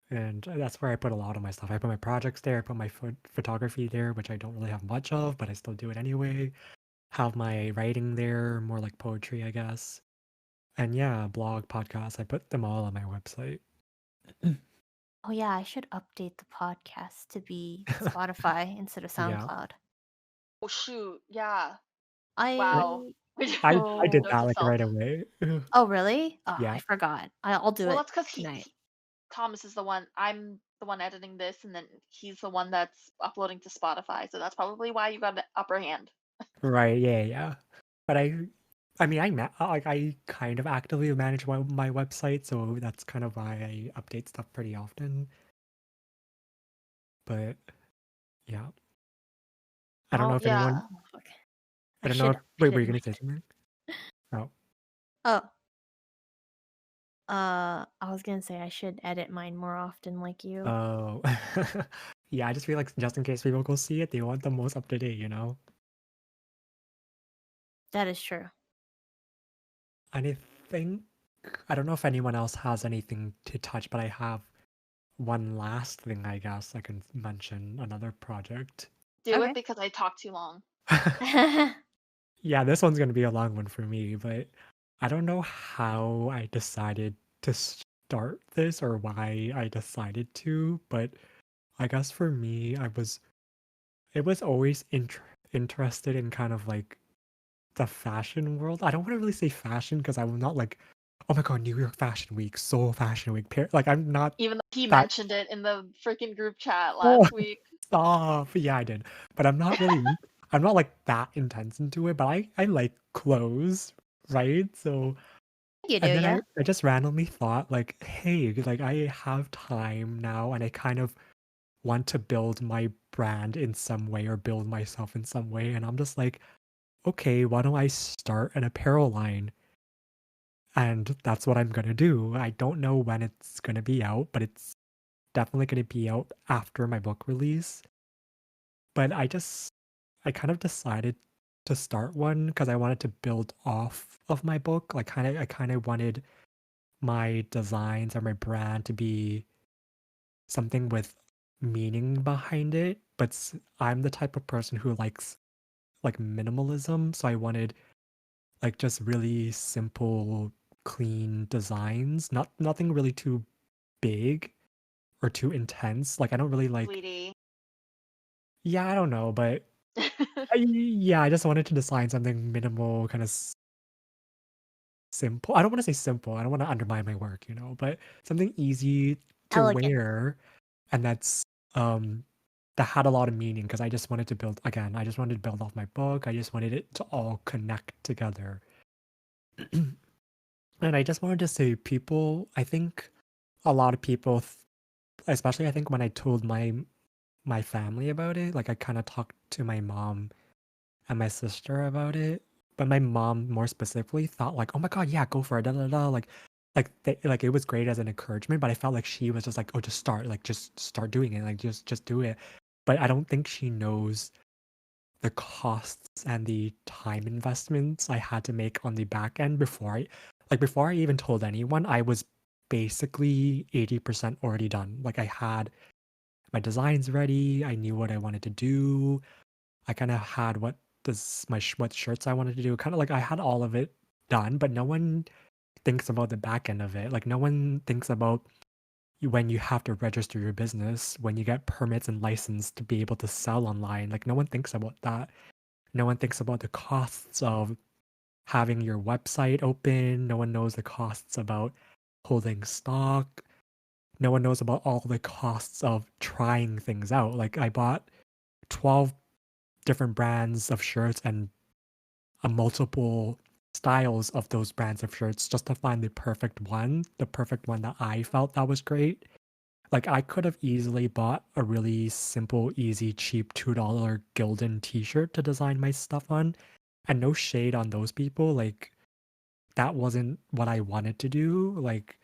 and that's where I put a lot of my stuff. I put my projects there, I put my photography there, which I don't really have much of, but I still do it anyway. Have my writing there, more like poetry, I guess. And yeah, blog, podcast, I put them all on my website. Oh yeah, I should update the podcast to be Spotify instead of Yeah. SoundCloud. Oh shoot. Yeah. Wow. I I did oh Note that, to like, self. right away. oh really? Oh, I Yeah. forgot. I'll do Well, it that's because tonight. Thomas is the one. I'm the one editing this, and then he's the one that's uploading to Spotify. So that's probably why you got the upper hand. Right, yeah, yeah. But I mean, like, I kind of actively manage my website, so that's kind of why I update stuff pretty often. But yeah. I don't know Oh, if anyone Yeah. oh fuck. I I don't know should if wait, were edit you my gonna say something? Oh. oh, I was gonna say I should edit mine more often like you. Oh. Yeah, I just feel like just in case people go see it, they want the most up to date, you know? That is true. And I think I don't know if anyone else has anything to touch, but I have one last thing I guess I can mention, another project. Do it Okay. because I talk too long. Yeah, this one's gonna be a long one for me, but I don't know how I decided to start this or why I decided to, but I guess for me, it was always interested in kind of like the fashion world. I don't want to really say fashion because I'm not like, oh my god, New York Fashion Week, Seoul Fashion Week. Like I'm not Even though he that. mentioned it in the freaking group chat Oh, last week. stop. Yeah, I did, but I'm not really. I'm not like that intense into it. But I like clothes, right? So You do, and then yeah. I just randomly thought like, hey, like I have time now, and I kind of want to build my brand in some way or build myself in some way, and I'm just like, okay, why don't I start an apparel line? And that's what I'm gonna do. I don't know when it's gonna be out, but it's definitely gonna be out after my book release. But I kind of decided to start one because I wanted to build off of my book. Like I kind of wanted my designs or my brand to be something with meaning behind it. But I'm the type of person who likes like minimalism, so I wanted like just really simple, clean designs, nothing really too big or too intense. Like I don't really like Sweetie. yeah, I don't know, but yeah, I just wanted to design something minimal, kind of simple. I don't want to say simple. I don't want to undermine my work, but something easy to Elegant. wear and um that had a lot of meaning because I just wanted to build again, I just wanted to build off my book. I just wanted it to all connect together. And I just wanted to say I think a lot of people especially I think when I told my family about it, like I kind of talked to my mom and my sister about it, but my mom more specifically thought like, "Oh my god, yeah, go for it." Da, da, da. Like it was great as an encouragement, but I felt like she was just like, "Oh, just start, like just start doing it, like just do it." But I don't think she knows the costs and the time investments I had to make on the back end before I even told anyone, I was basically 80% already done. Like I had my designs ready, I knew what I wanted to do. I kind of had what shirts I wanted to do. Kind of like I had all of it done, but no one thinks about the back end of it. Like no one thinks about when you have to register your business, when you get permits and license to be able to sell online. Like no one thinks about that. No one thinks about the costs of having your website open. No one knows the costs about holding stock. No one knows about all the costs of trying things out. Like I bought 12 different brands of shirts and multiple styles of those brands of shirts just to find the perfect one that I felt that was great. Like I could have easily bought a really simple, easy, cheap $2 Gildan t-shirt to design my stuff on. And no shade on those people. Like that wasn't what I wanted to do. Like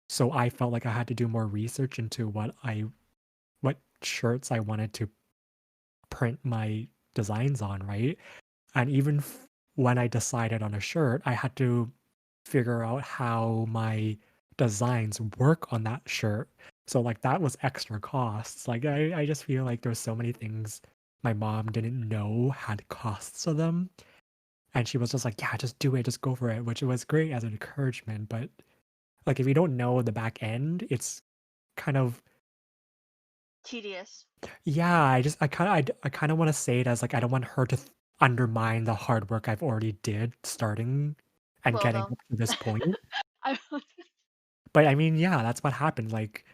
so I felt like I had to do more research into what shirts I wanted to print my designs on, right? And even when I decided on a shirt, I had to figure out how my designs work on that shirt. So like that was extra costs. Like I just feel like there's so many things my mom didn't know had costs to them. And she was just like, yeah, just do it, just go for it, which was great as an encouragement. But like if you don't know the back end, it's kind of Tedious. yeah, I kind of want to say it as like I don't want her to undermine the hard work I've already did starting and Will getting though. up to this point. I But I mean, yeah, that's what happened. Like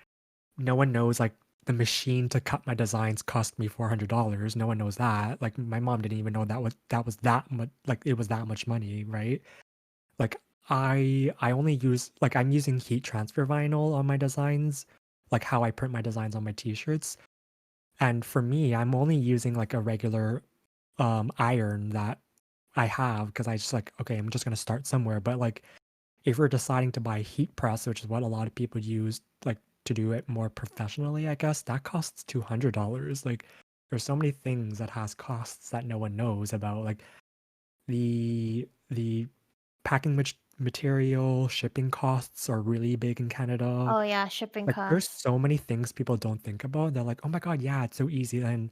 no one knows like the machine to cut my designs cost me $400. No one knows that. Like my mom didn't even know that was that much like it was that much money, right? Like I only use like I'm using heat transfer vinyl on my designs, like how I print my designs on my t-shirts. And for me, I'm only using like a regular iron that I have because I just like, okay, I'm just gonna start somewhere. But like if we're deciding to buy a heat press, which is what a lot of people use like to do it more professionally, I guess, that costs $200. Like there's so many things that has costs that no one knows about. Like the packing material, shipping costs are really big in Canada. Oh yeah, shipping Like there's costs. so many things people don't think about. They're like, oh my God, yeah, it's so easy. And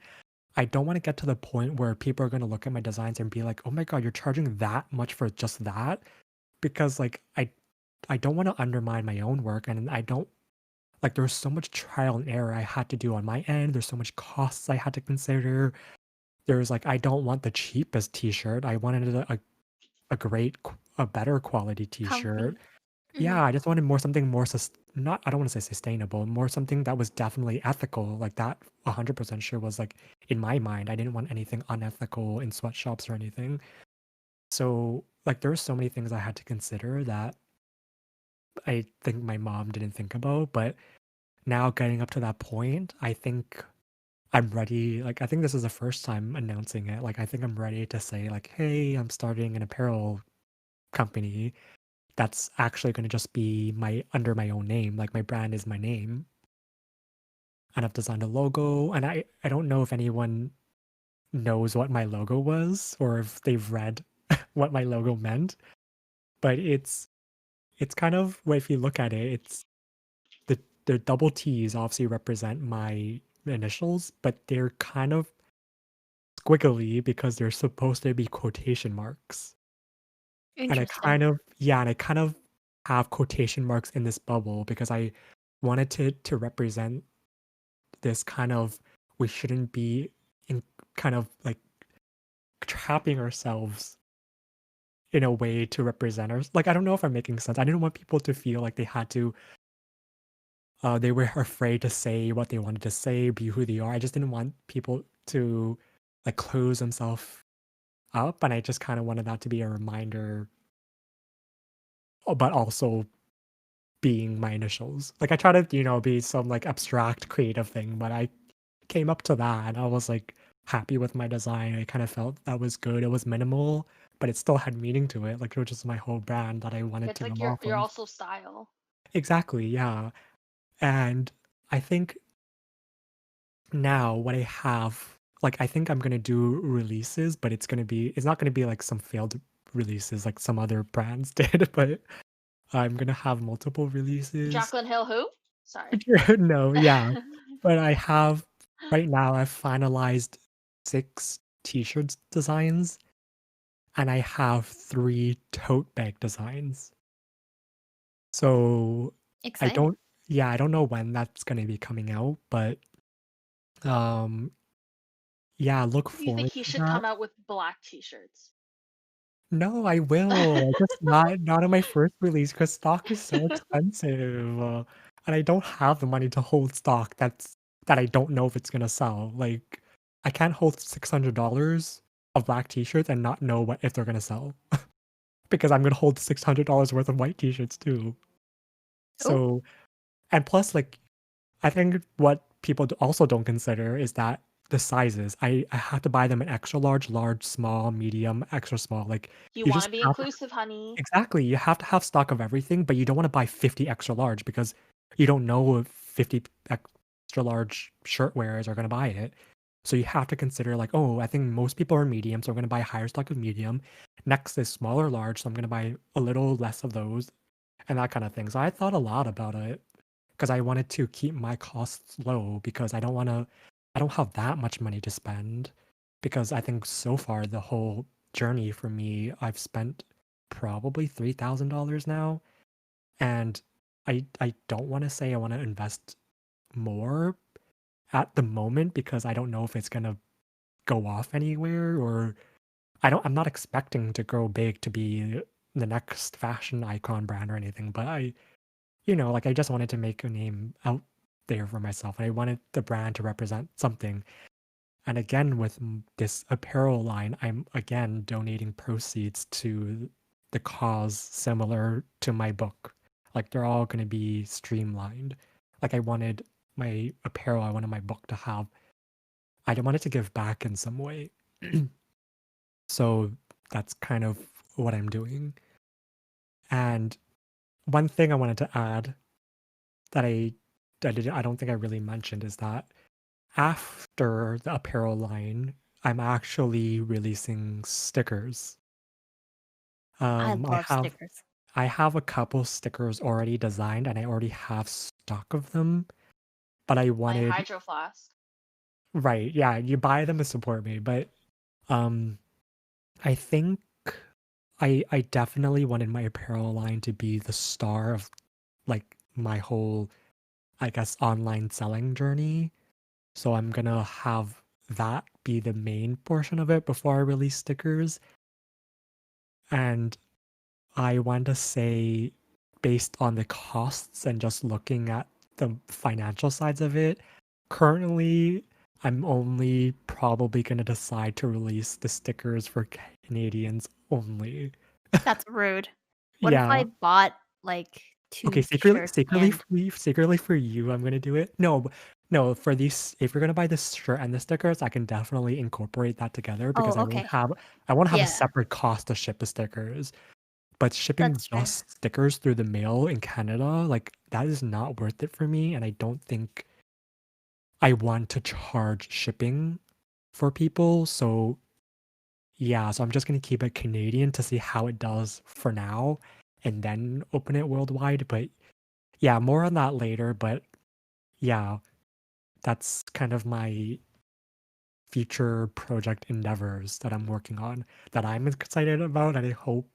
I don't want to get to the point where people are going to look at my designs and be like, "Oh my god, you're charging that much for just that?" Because like I don't want to undermine my own work and I don't like there's so much trial and error I had to do on my end. There's so much costs I had to consider. There's like I don't want the cheapest t-shirt. I wanted a better quality t-shirt. Comfy. Yeah, Mhm. I just wanted more something more not I don't want to say sustainable, more something that was definitely ethical. Like that 100% sure was like in my mind, I didn't want anything unethical in sweatshops or anything. So, like there's so many things I had to consider that I think my mom didn't think about, but now getting up to that point, I think I'm ready. Like I think this is the first time announcing it. Like I think I'm ready to say like, "Hey, I'm starting an apparel company." That's actually gonna just be my under my own name, like, my brand is my name, and I've designed a logo, and I don't know if anyone knows what my logo was or if they've read what my logo meant, but it's kind of well, if you look at it, it's the double T's obviously represent my initials, but they're kind of squiggly because they're supposed to be quotation marks. And I Interesting. kind of yeah, and I kind of have quotation marks in this bubble because I wanted to represent this kind of we shouldn't be in kind of like trapping ourselves in a way to represent us. Like I don't know if I'm making sense. I didn't want people to feel like they had to they were afraid to say what they wanted to say, be who they are. I just didn't want people to like close themselves up, and I just kind of wanted that to be a reminder, but also being my initials. Like I try to, be some like abstract creative thing, but I came up to that and I was like happy with my design. I kind of felt that was good. It was minimal, but it still had meaning to it. Like it was just my whole brand that I wanted It's to go like off you're of. also style. Exactly, yeah. And I think now what I have, like I think I'm gonna do releases, but it's not gonna be like some failed releases like some other brands did, but I'm gonna have multiple releases. Jaclyn Hill who? Sorry. No, yeah. But I have right now I've finalized 6 t-shirts designs and I have 3 tote bag designs. So I Exciting. don't yeah, I don't know when that's gonna be coming out, but um yeah, look Do you think forward he to should that. come out with black t-shirts? No, I will. Just not on my first release because stock is so expensive, and I don't have the money to hold stock that I don't know if it's gonna sell. Like, I can't hold $600 of black t-shirts and not know what if they're gonna sell because I'm gonna hold $600 worth of white t-shirts too. Oh, So, and plus, like, I think what people also don't consider is that the sizes. I have to buy them in extra large, large, small, medium, extra small. Like, You you want to just be have inclusive, honey. exactly. You have to have stock of everything, but you don't wanna buy 50 extra large because you don't know if 50 extra large shirt wearers are gonna buy it. So you have to consider like, "Oh, I think most people are medium, so I'm gonna buy a higher stock of medium. Next is small or large, so I'm gonna buy a little less of those," and that kinda thing. So I thought a lot about it because I wanted to keep my costs low because I don't have that much money to spend because I think so far the whole journey for me, I've spent probably $3,000 now, and I don't wanna say I wanna invest more at the moment because I don't know if it's gonna go off anywhere or I'm not expecting to grow big to be the next fashion icon brand or anything, but like I just wanted to make a name out there for myself. And I wanted the brand to represent something. And again, with this apparel line, I'm again donating proceeds to the cause similar to my book. Like they're all going to be streamlined. Like I wanted my apparel, I wanted my book to have, I wanted to give back in some way. So that's kind of what I'm doing. And one thing I wanted to add that I don't think I really mentioned is that after the apparel line, I'm actually releasing stickers. I I love have stickers. I have a couple stickers already designed and I already have stock of them, but I My wanted hydro flask. right, yeah, you buy them to support me, but um I think I definitely wanted my apparel line to be the star of like my whole I guess online selling journey. So I'm gonna have that be the main portion of it before I release stickers. And I want to say, based on the costs and just looking at the financial sides of it, currently I'm only probably gonna decide to release the stickers for Canadians only. That's rude. What if Yeah. I bought, like, Okay, 2 shirts and secretly for you, I'm gonna do it. No, for these, if you're gonna buy this shirt and the stickers, I can definitely incorporate that together because oh, okay. I won't have a Yeah, separate cost to ship the stickers. But shipping that's fair. just stickers through the mail in Canada, like that is not worth it for me, and I don't think I want to charge shipping for people. So yeah, so I'm just gonna keep it Canadian to see how it does for now, and then open it worldwide. But yeah, more on that later, but yeah, that's kind of my future project endeavors that I'm working on that I'm excited about, and I hope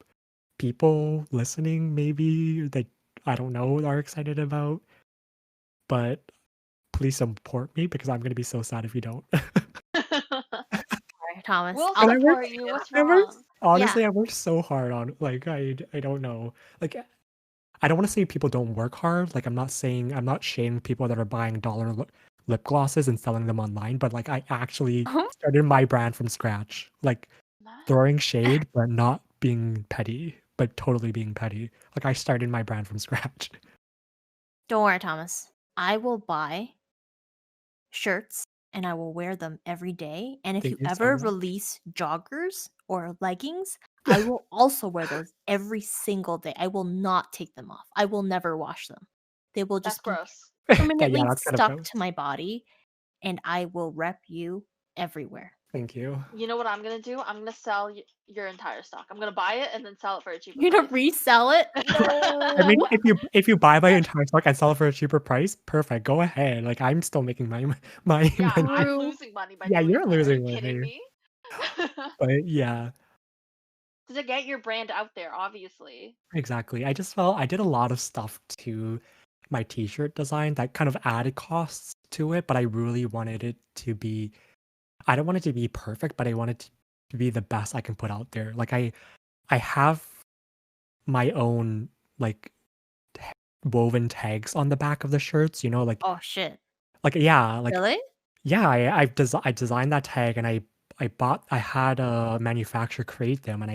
people listening maybe that I don't know are excited about. But please support me because I'm gonna be so sad if you don't. Sorry, Thomas. We'll I'll And I worked support you. What's I worked wrong? yeah. honestly, I worked so hard on like, I don't know. Like, I don't wanna say people don't work hard, like, I'm not shaming people that are buying dollar lip glosses and selling them online, but, like, I actually started my brand from scratch, like, throwing Nice. shade, but not being petty, but totally being petty. Like, I started my brand from scratch. Don't worry, Thomas. I will buy shirts and I will wear them every day. And if you Thank you so ever much. release joggers or leggings, I will also wear those every single day. I will not take them off. I will never wash them. They will That's just be gross. That yeah, permanently that's kind of stuck gross. to my body and I will rep you everywhere. Thank you. You know what I'm gonna do? I'm gonna sell your entire stock. I'm gonna buy it and then sell it for a cheaper You're gonna price. resell it? I mean, No. if you buy my entire stock and sell it for a cheaper price, perfect, go ahead. Like, I'm still making my my Yeah, money. I'm True. losing money by Yeah, doing you're that. Are you losing kidding money, me? but yeah, To get your brand out there, obviously. exactly. I just felt I did a lot of stuff to my t-shirt design that kind of added costs to it, but I really wanted it to be I don't want it to be perfect, but I want it to be the best I can put out there. Like, I have my own, like, t woven tags on the back of the shirts, you know, Oh shit. yeah, Really? yeah, I designed that tag and I had a manufacturer create them and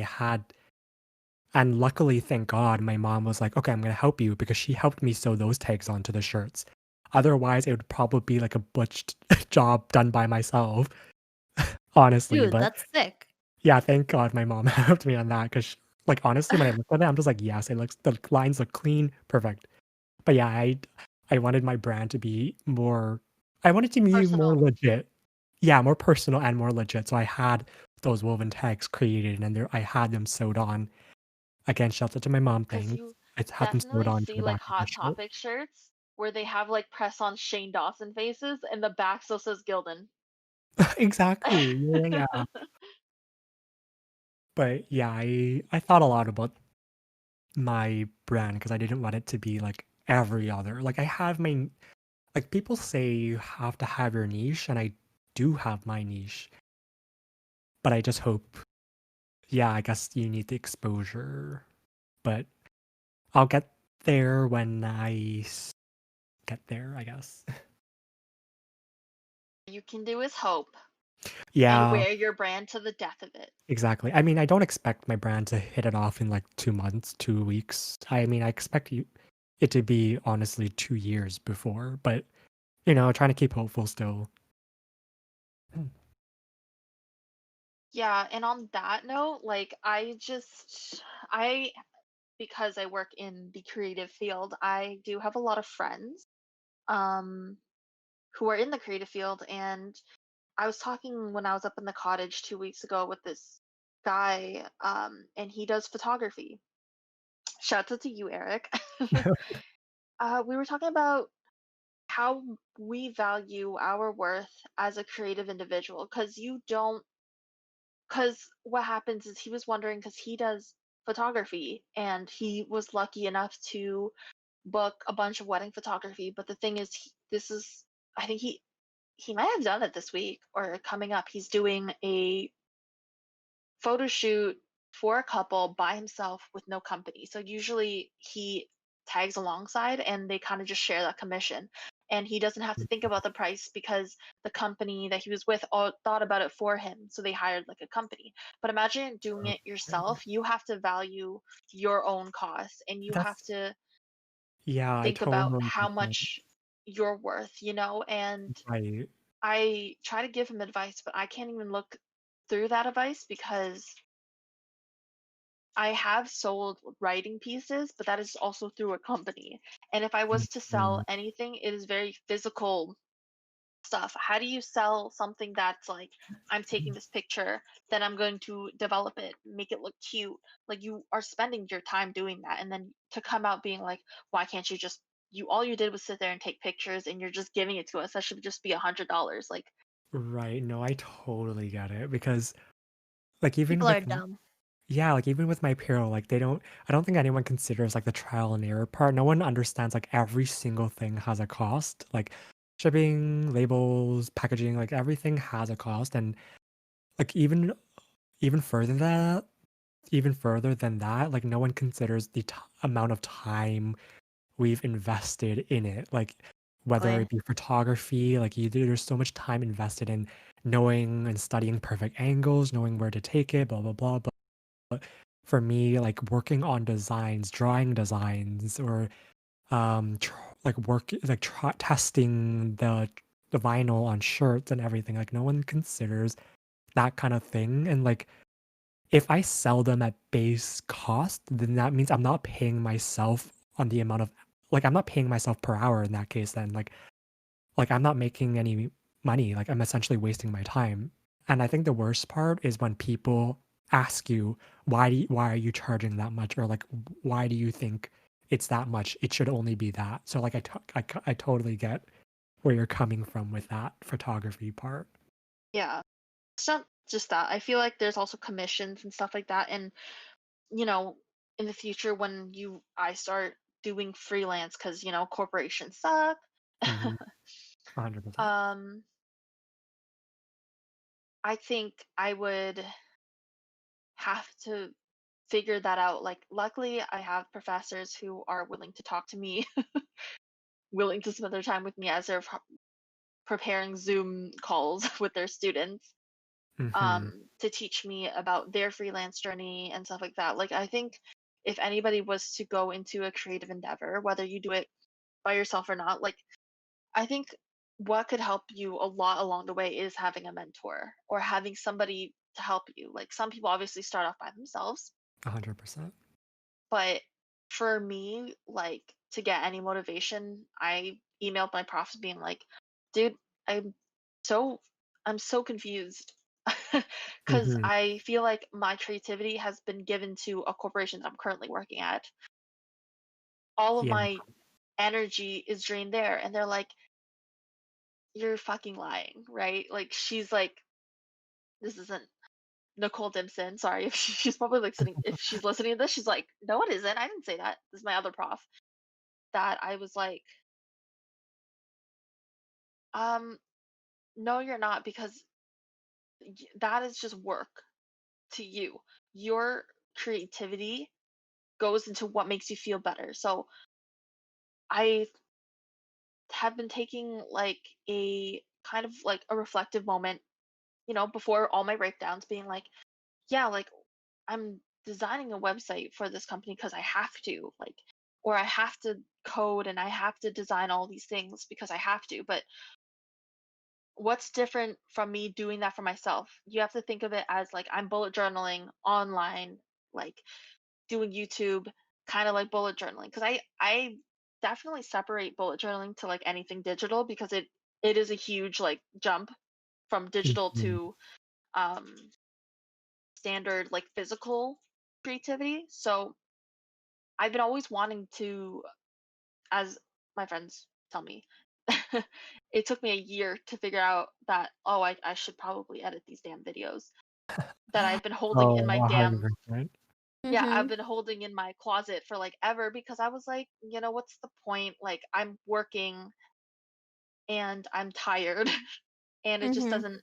and luckily, thank God, my mom was like, "Okay, I'm gonna help you," because she helped me sew those tags onto the shirts. Otherwise, it would probably be like a butched job done by myself, honestly, Dude, but that's sick. yeah, thank God my mom helped me on that because, like, honestly, when I looked at it, I'm just like, "Yes, it looks the lines look clean, perfect." But yeah, I wanted my brand to be more I wanted to be more Personal. legit. Yeah, more personal and more legit, so I had those woven tags created, and I had them sewed on. Again, shout out to my mom, Because thanks. you I had them sewed definitely onto see the like back of the Hot shirt. Topic shirts where they have like press on Shane Dawson faces and the back still says Gildan. Exactly, yeah, yeah. But yeah, I thought a lot about my brand because I didn't want it to be like every other. Like, I have my like, people say you have to have your niche, and I do have my niche, but I just hope yeah, I guess you need the exposure, but I'll get there when get there, I guess. You can do is hope and Yeah, wear your brand to the death of it. exactly. I mean, I don't expect my brand to hit it off in like 2 months, 2 weeks. I mean, I expect it to be honestly 2 years before, but, trying to keep hopeful still. Mm. Yeah, and on that note, like I because I work in the creative field, I do have a lot of friends um who are in the creative field, and I was talking when I was up in the cottage 2 weeks ago with this guy and he does photography. Shout out to you, Eric. We were talking about how we value our worth as a creative individual because you don't because what happens is he was wondering because he does photography and he was lucky enough to book a bunch of wedding photography, but the thing is this is I think he might have done it this week or coming up. He's doing a photo shoot for a couple by himself with no company. So usually he tags alongside and they kind of just share that commission. And he doesn't have to think about the price because the company that he was with all thought about it for him. So they hired like a company. But imagine doing it Okay. yourself. You have to value your own costs and you have That's to yeah, I think about totally how get that. much you're worth, you know? And Right. I try to give him advice, but I can't even look through that advice because I have sold writing pieces, but that is also through a company. And if I was to sell Mhm. anything, it is very physical stuff. How do you sell something that's like, I'm taking this picture, then I'm going to develop it, make it look cute? Like you are spending your time doing that. And then to come out being like, why can't you just, you all you did was sit there and take pictures and you're just giving it to us. That should just be $100. Like, Right, no, I totally get it because, like, even People are with dumb. yeah, like, even with my apparel, like, I don't think anyone considers, like, the trial and error part. No one understands, like, every single thing has a cost, like, shipping, labels, packaging, like, everything has a cost, and, like, even further than that like, no one considers the amount of time we've invested in it, like, whether Exactly. it be photography, like, there's so much time invested in knowing and studying perfect angles, knowing where to take it, blah, blah, blah, but for me, like, working on designs, drawing designs, or, testing the vinyl on shirts and everything, like, no one considers that kind of thing, and, like, if I sell them at base cost, then that means I'm not paying myself on the amount of I'm not paying myself per hour in that case then, I'm not making any money, like, I'm essentially wasting my time, and I think the worst part is when people ask you, "Why are you charging that much?" Or, like, "Why do you think it's that much? It should only be that." So, like, I totally get where you're coming from with that photography part. Yeah. It's not just that. I feel like there's also commissions and stuff like that. And, you know, in the future when I start doing freelance because, corporations suck. Mhm, 100%. um, I think I would have to figure that out. Like, luckily, I have professors who are willing to talk to me, willing to spend their time with me as they're preparing Zoom calls with their students, Mhm, to teach me about their freelance journey and stuff like that. Like, I think if anybody was to go into a creative endeavor, whether you do it by yourself or not, like, I think what could help you a lot along the way is having a mentor or having somebody to help you. Like, some people obviously start off by themselves, 100%. but for me, like, to get any motivation, I emailed my prof being like, dude, I'm so I'm so confused. Cuz Mhm, I feel like my creativity has been given to a corporation that I'm currently working at. All of yeah, my energy is drained there, and they're like, you're fucking lying, right? Like, she's like, this isn't Nicole Dimson. Sorry if she's probably like sitting, if she's listening to this, she's like, no, it isn't. I didn't say that. This is my other prof. That I was like, um, no, you're not, because that is just work to you. Your creativity goes into what makes you feel better. So I have been taking like a kind of like a reflective moment, before all my breakdowns, being like, yeah, like, I'm designing a website for this company because I have to, like, or I have to code and I have to design all these things because I have to. But what's different from me doing that for myself? You have to think of it as like I'm bullet journaling online, like doing YouTube, kind of like bullet journaling. Because I definitely separate bullet journaling to like anything digital, because it is a huge like jump from digital mhm, to um standard like physical creativity. So I've been always wanting to, as my friends tell me, it took me a year to figure out that, oh, I should probably edit these damn videos that I've been holding in oh, my damn, 100%. yeah, I've Mhm. been holding in my closet for like ever, because I was like, what's the point? Like, I'm working and I'm tired and it just Mhm. doesn't,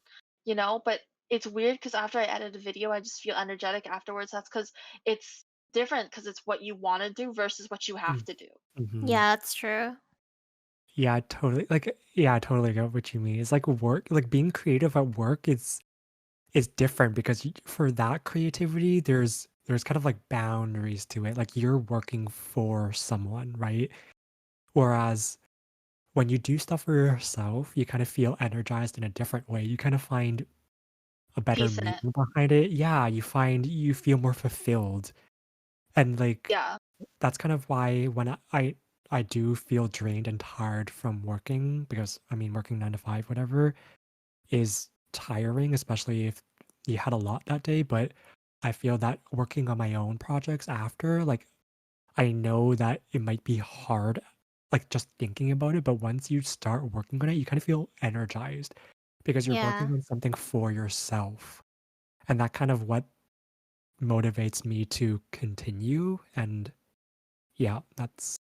but it's weird because after I edit a video, I just feel energetic afterwards. That's because it's different, because it's what you want to do versus what you have Mm, to do. mhm. Yeah, that's true. Yeah, totally, yeah, I totally get what you mean. It's like work like, being creative at work is different because for that creativity, there's kind of, like, boundaries to it, like, you're working for someone, right? Whereas when you do stuff for yourself, you kind of feel energized in a different way. You kind of find a better Peace in it. meaning behind it. Yeah, you feel more fulfilled. And like Yeah. that's kind of why when I do feel drained and tired from working because I mean working 9 to 5 whatever is tiring, especially if you had a lot that day, but I feel that working on my own projects after, like I know that it might be hard, like just thinking about it, but once you start working on it, you kind of feel energized. because you're Yeah. working on something for yourself. And that kind of what motivates me to continue. And yeah, that's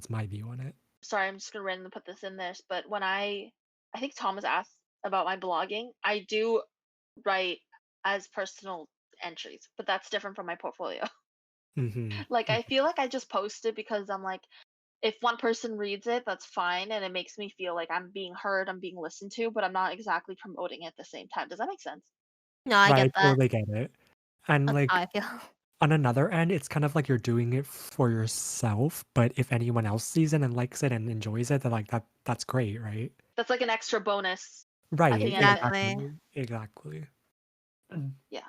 my view on it. Sorry, I'm just gonna randomly put this in this, but when I think Thomas asked about my blogging, I do write as personal entries, but that's different from my portfolio. Hmm. Like I feel like I just post it because I'm like, if one person reads it, that's fine, and it makes me feel like I'm being heard, I'm being listened to, but I'm not exactly promoting it at the same time. Does that make sense? No, I Right, get that. totally get it. And That's how like I feel. on another end, it's kind of like you're doing it for yourself, but if anyone else sees it and likes it and enjoys it, then like that's great, right? That's like an extra bonus at Right, the end of it. Exactly. exactly. Exactly. Mm. Yeah.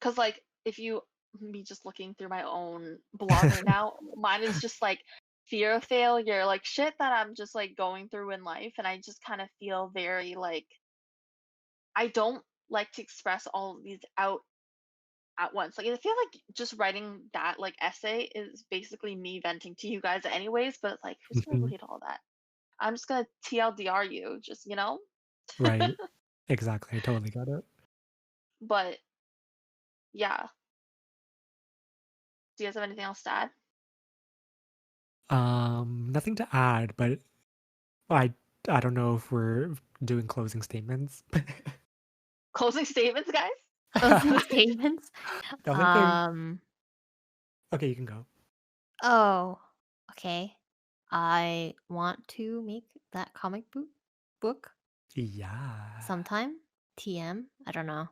Cause like if you me just looking through my own blog right now, mine is just like fear of failure, like shit that I'm just like going through in life, and I just kind of feel very like I don't like to express all of these out at once. Like I feel like just writing that like essay is basically me venting to you guys anyways, but like who's gonna Mhm. read all that? I'm just gonna TLDR you, just Right. Exactly, I totally get it. But yeah. Do you guys have anything else to add? Nothing to add, but I I don't know if we're doing closing statements. Closing statements, guys? Closing statements? The only thing Um, okay, you can go. oh, okay. I want to make that book Yeah. sometime. TM, I don't know.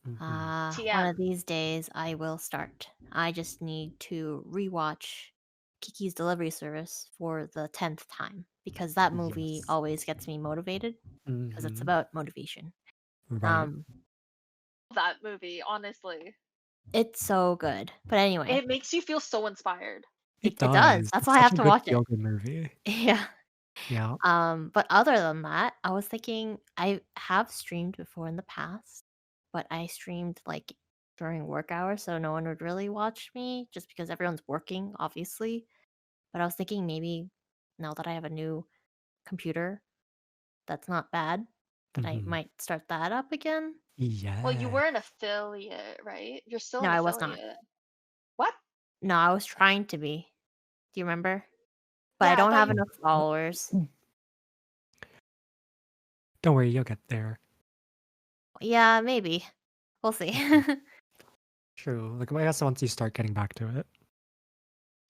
Mhm. One TM. of these days I will start. I just need to rewatch Kiki's Delivery Service for the 10th time because that movie Yes. always gets me motivated because it's Mhm. about motivation. Right. Um, That movie, honestly. it's so good. But anyway, It makes you feel so inspired. It it does. does. That's It's why I such have a to good watch it. feel-good movie. Yeah. Yeah. But other than that, I was thinking I have streamed before in the past, but I streamed like during work hours, so no one would really watch me just because everyone's working, obviously. But I was thinking maybe now that I have a new computer that's not bad, that I Mhm. might start that up again. Well, you Yeah. were an affiliate, right? You're still No, an I was not. affiliate. What? No, I was trying to be. Do you remember? But I Yeah, I don't thought have you. Mm. enough followers. Don't worry, you'll get there. Yeah, maybe. We'll see. Mhm. True. Like, I guess once you start getting back to it.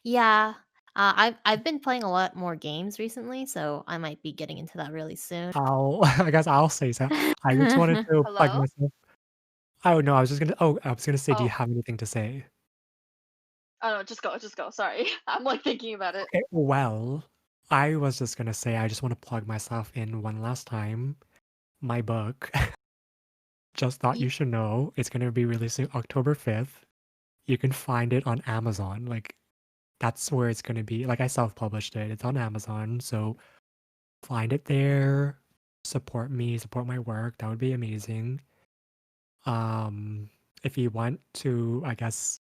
Yeah. I've been playing a lot more games recently, so I might be getting into that really soon. I guess I'll say so. I just wanted to plug Hello? myself. Oh, no, I was gonna say, do you Oh, have anything to say? oh no, just go, just go. Sorry. I'm like thinking about it. Okay, well, I was just gonna say I just wanna plug myself in one last time. My book, Just Thought Ye- You Should Know, it's gonna be releasing October 5th. You can find it on Amazon, like, that's where it's gonna be. Like, I self-published it, it's on Amazon, so find it there, support me, support my work, that would be amazing. If you want to, I guess,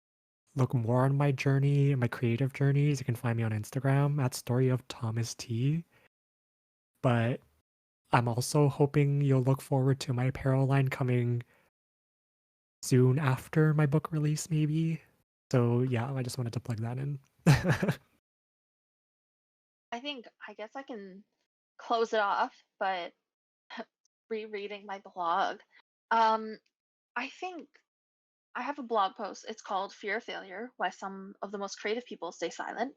look more on my journey, my creative journeys, you can find me on Instagram at Story of Thomas T. But I'm also hoping you'll look forward to my apparel line coming soon after my book release, maybe. So yeah, I just wanted to plug that in. I guess I can close it off, but rereading my blog. Um, I think I have a blog post. It's called Fear of Failure, Why Some of the Most Creative People Stay Silent.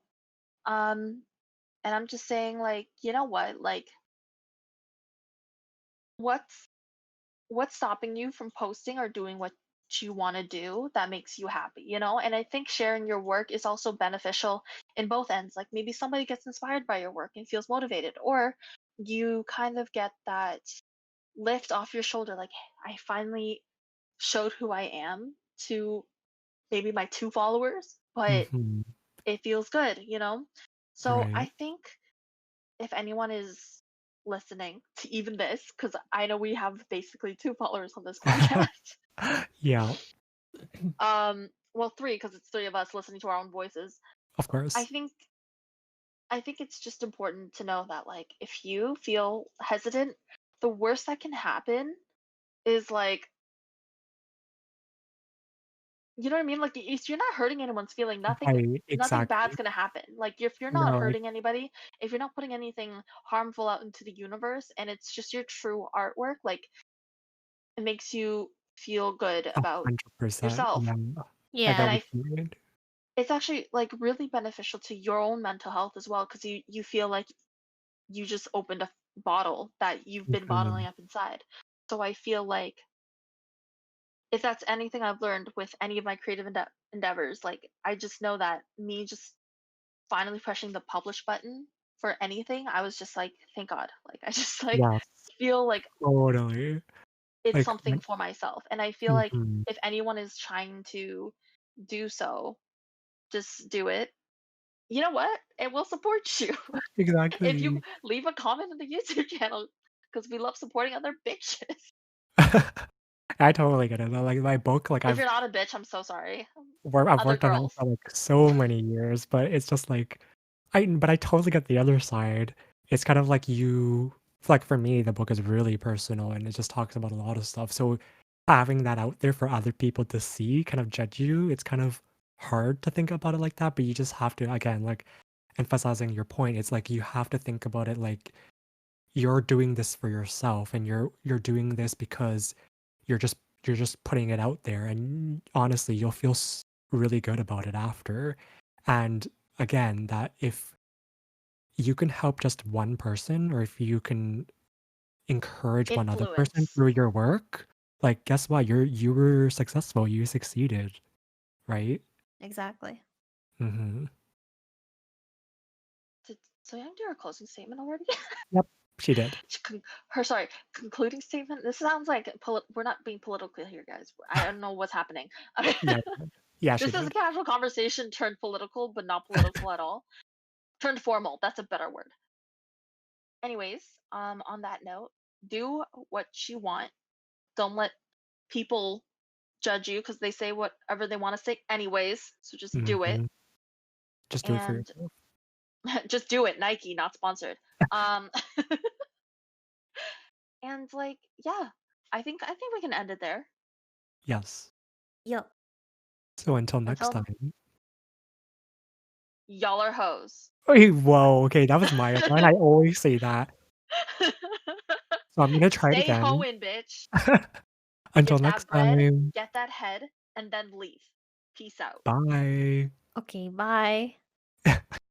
Um, and I'm just saying, like, you know what? Like, what's what's stopping you from posting or doing what you want to do that makes you happy? And I think sharing your work is also beneficial in both ends. Like maybe somebody gets inspired by your work and feels motivated, or you kind of get that lift off your shoulder, like I finally showed who I am to maybe my two followers, but Mhm. it feels good. So I Right. think if anyone is listening to even this, because I know we have basically two followers on this podcast. Yeah, Well, three, because it's three of us listening to our own voices. of I course. think I think it's just important to know that, like, if you feel hesitant, the worst that can happen is, like, you know what I mean? Like, if you're not hurting anyone's feeling, Right, nothing bad's exactly. gonna happen. Like, if you're not No, like hurting anybody, if you're not putting anything harmful out into the universe, and it's just your true artwork, like, it makes you feel good about 100%, yourself. yeah. I Yeah. know And what you mean. it's actually, like, really beneficial to your own mental health as well, because you feel like you just opened a bottle that you've been bottling Mhm. up inside. So I feel like if that's anything I've learned with any of my creative endeavors, like, I just know that me just finally pressing the publish button for anything, I was just like, thank God. Like, I just like Yes, feel like totally. it's Like, something for myself. And I feel like mhm. if anyone is trying to do so, just do it. You know what? It will support you. If you Exactly. leave a comment on the YouTube channel, because we love supporting other bitches. I totally get it though, like, my book, like, If you're not a bitch, I'm so sorry. I've Other worked on that girls. for, like, so many years, but it's just like I totally get the other side. It's kind of like like, for me, the book is really personal, and it just talks about a lot of stuff, so having that out there for other people to see, kind of judge you, it's kind of hard to think about it like that, but you just have to, again, like, emphasizing your point, it's like you have to think about it like you're doing this for yourself, and you're doing this because you're just putting it out there, and honestly you'll feel really good about it after. And again, that if you can help just one person, or if you can encourage one other person Influence. through your work, like, guess what, you were successful, you succeeded, right? Exactly. Hmm. Did Soyeon do her closing statement already? Yep, she did. Her sorry, concluding statement. This sounds like we're not being political here, guys. I don't know what's happening. No, yeah, she This is a did. casual conversation turned political, but not political at all. Turned formal. That's a better word. Anyways, on that note, do what you want. Don't let people judge you because they say whatever they want to say anyways. So just do it Hmm. Just do it for and yourself. just do it. Nike, not sponsored. Um, and like, yeah, I think we can end it there. Yes. Yep. So until next Until time. y'all are hoes. Hey, whoa, okay, that was my line, I always say that. So I'm gonna try it Stay again. hoeing, bitch. Until Get next that bread, time. get that head, and then leave. Peace out. Bye. Okay, bye.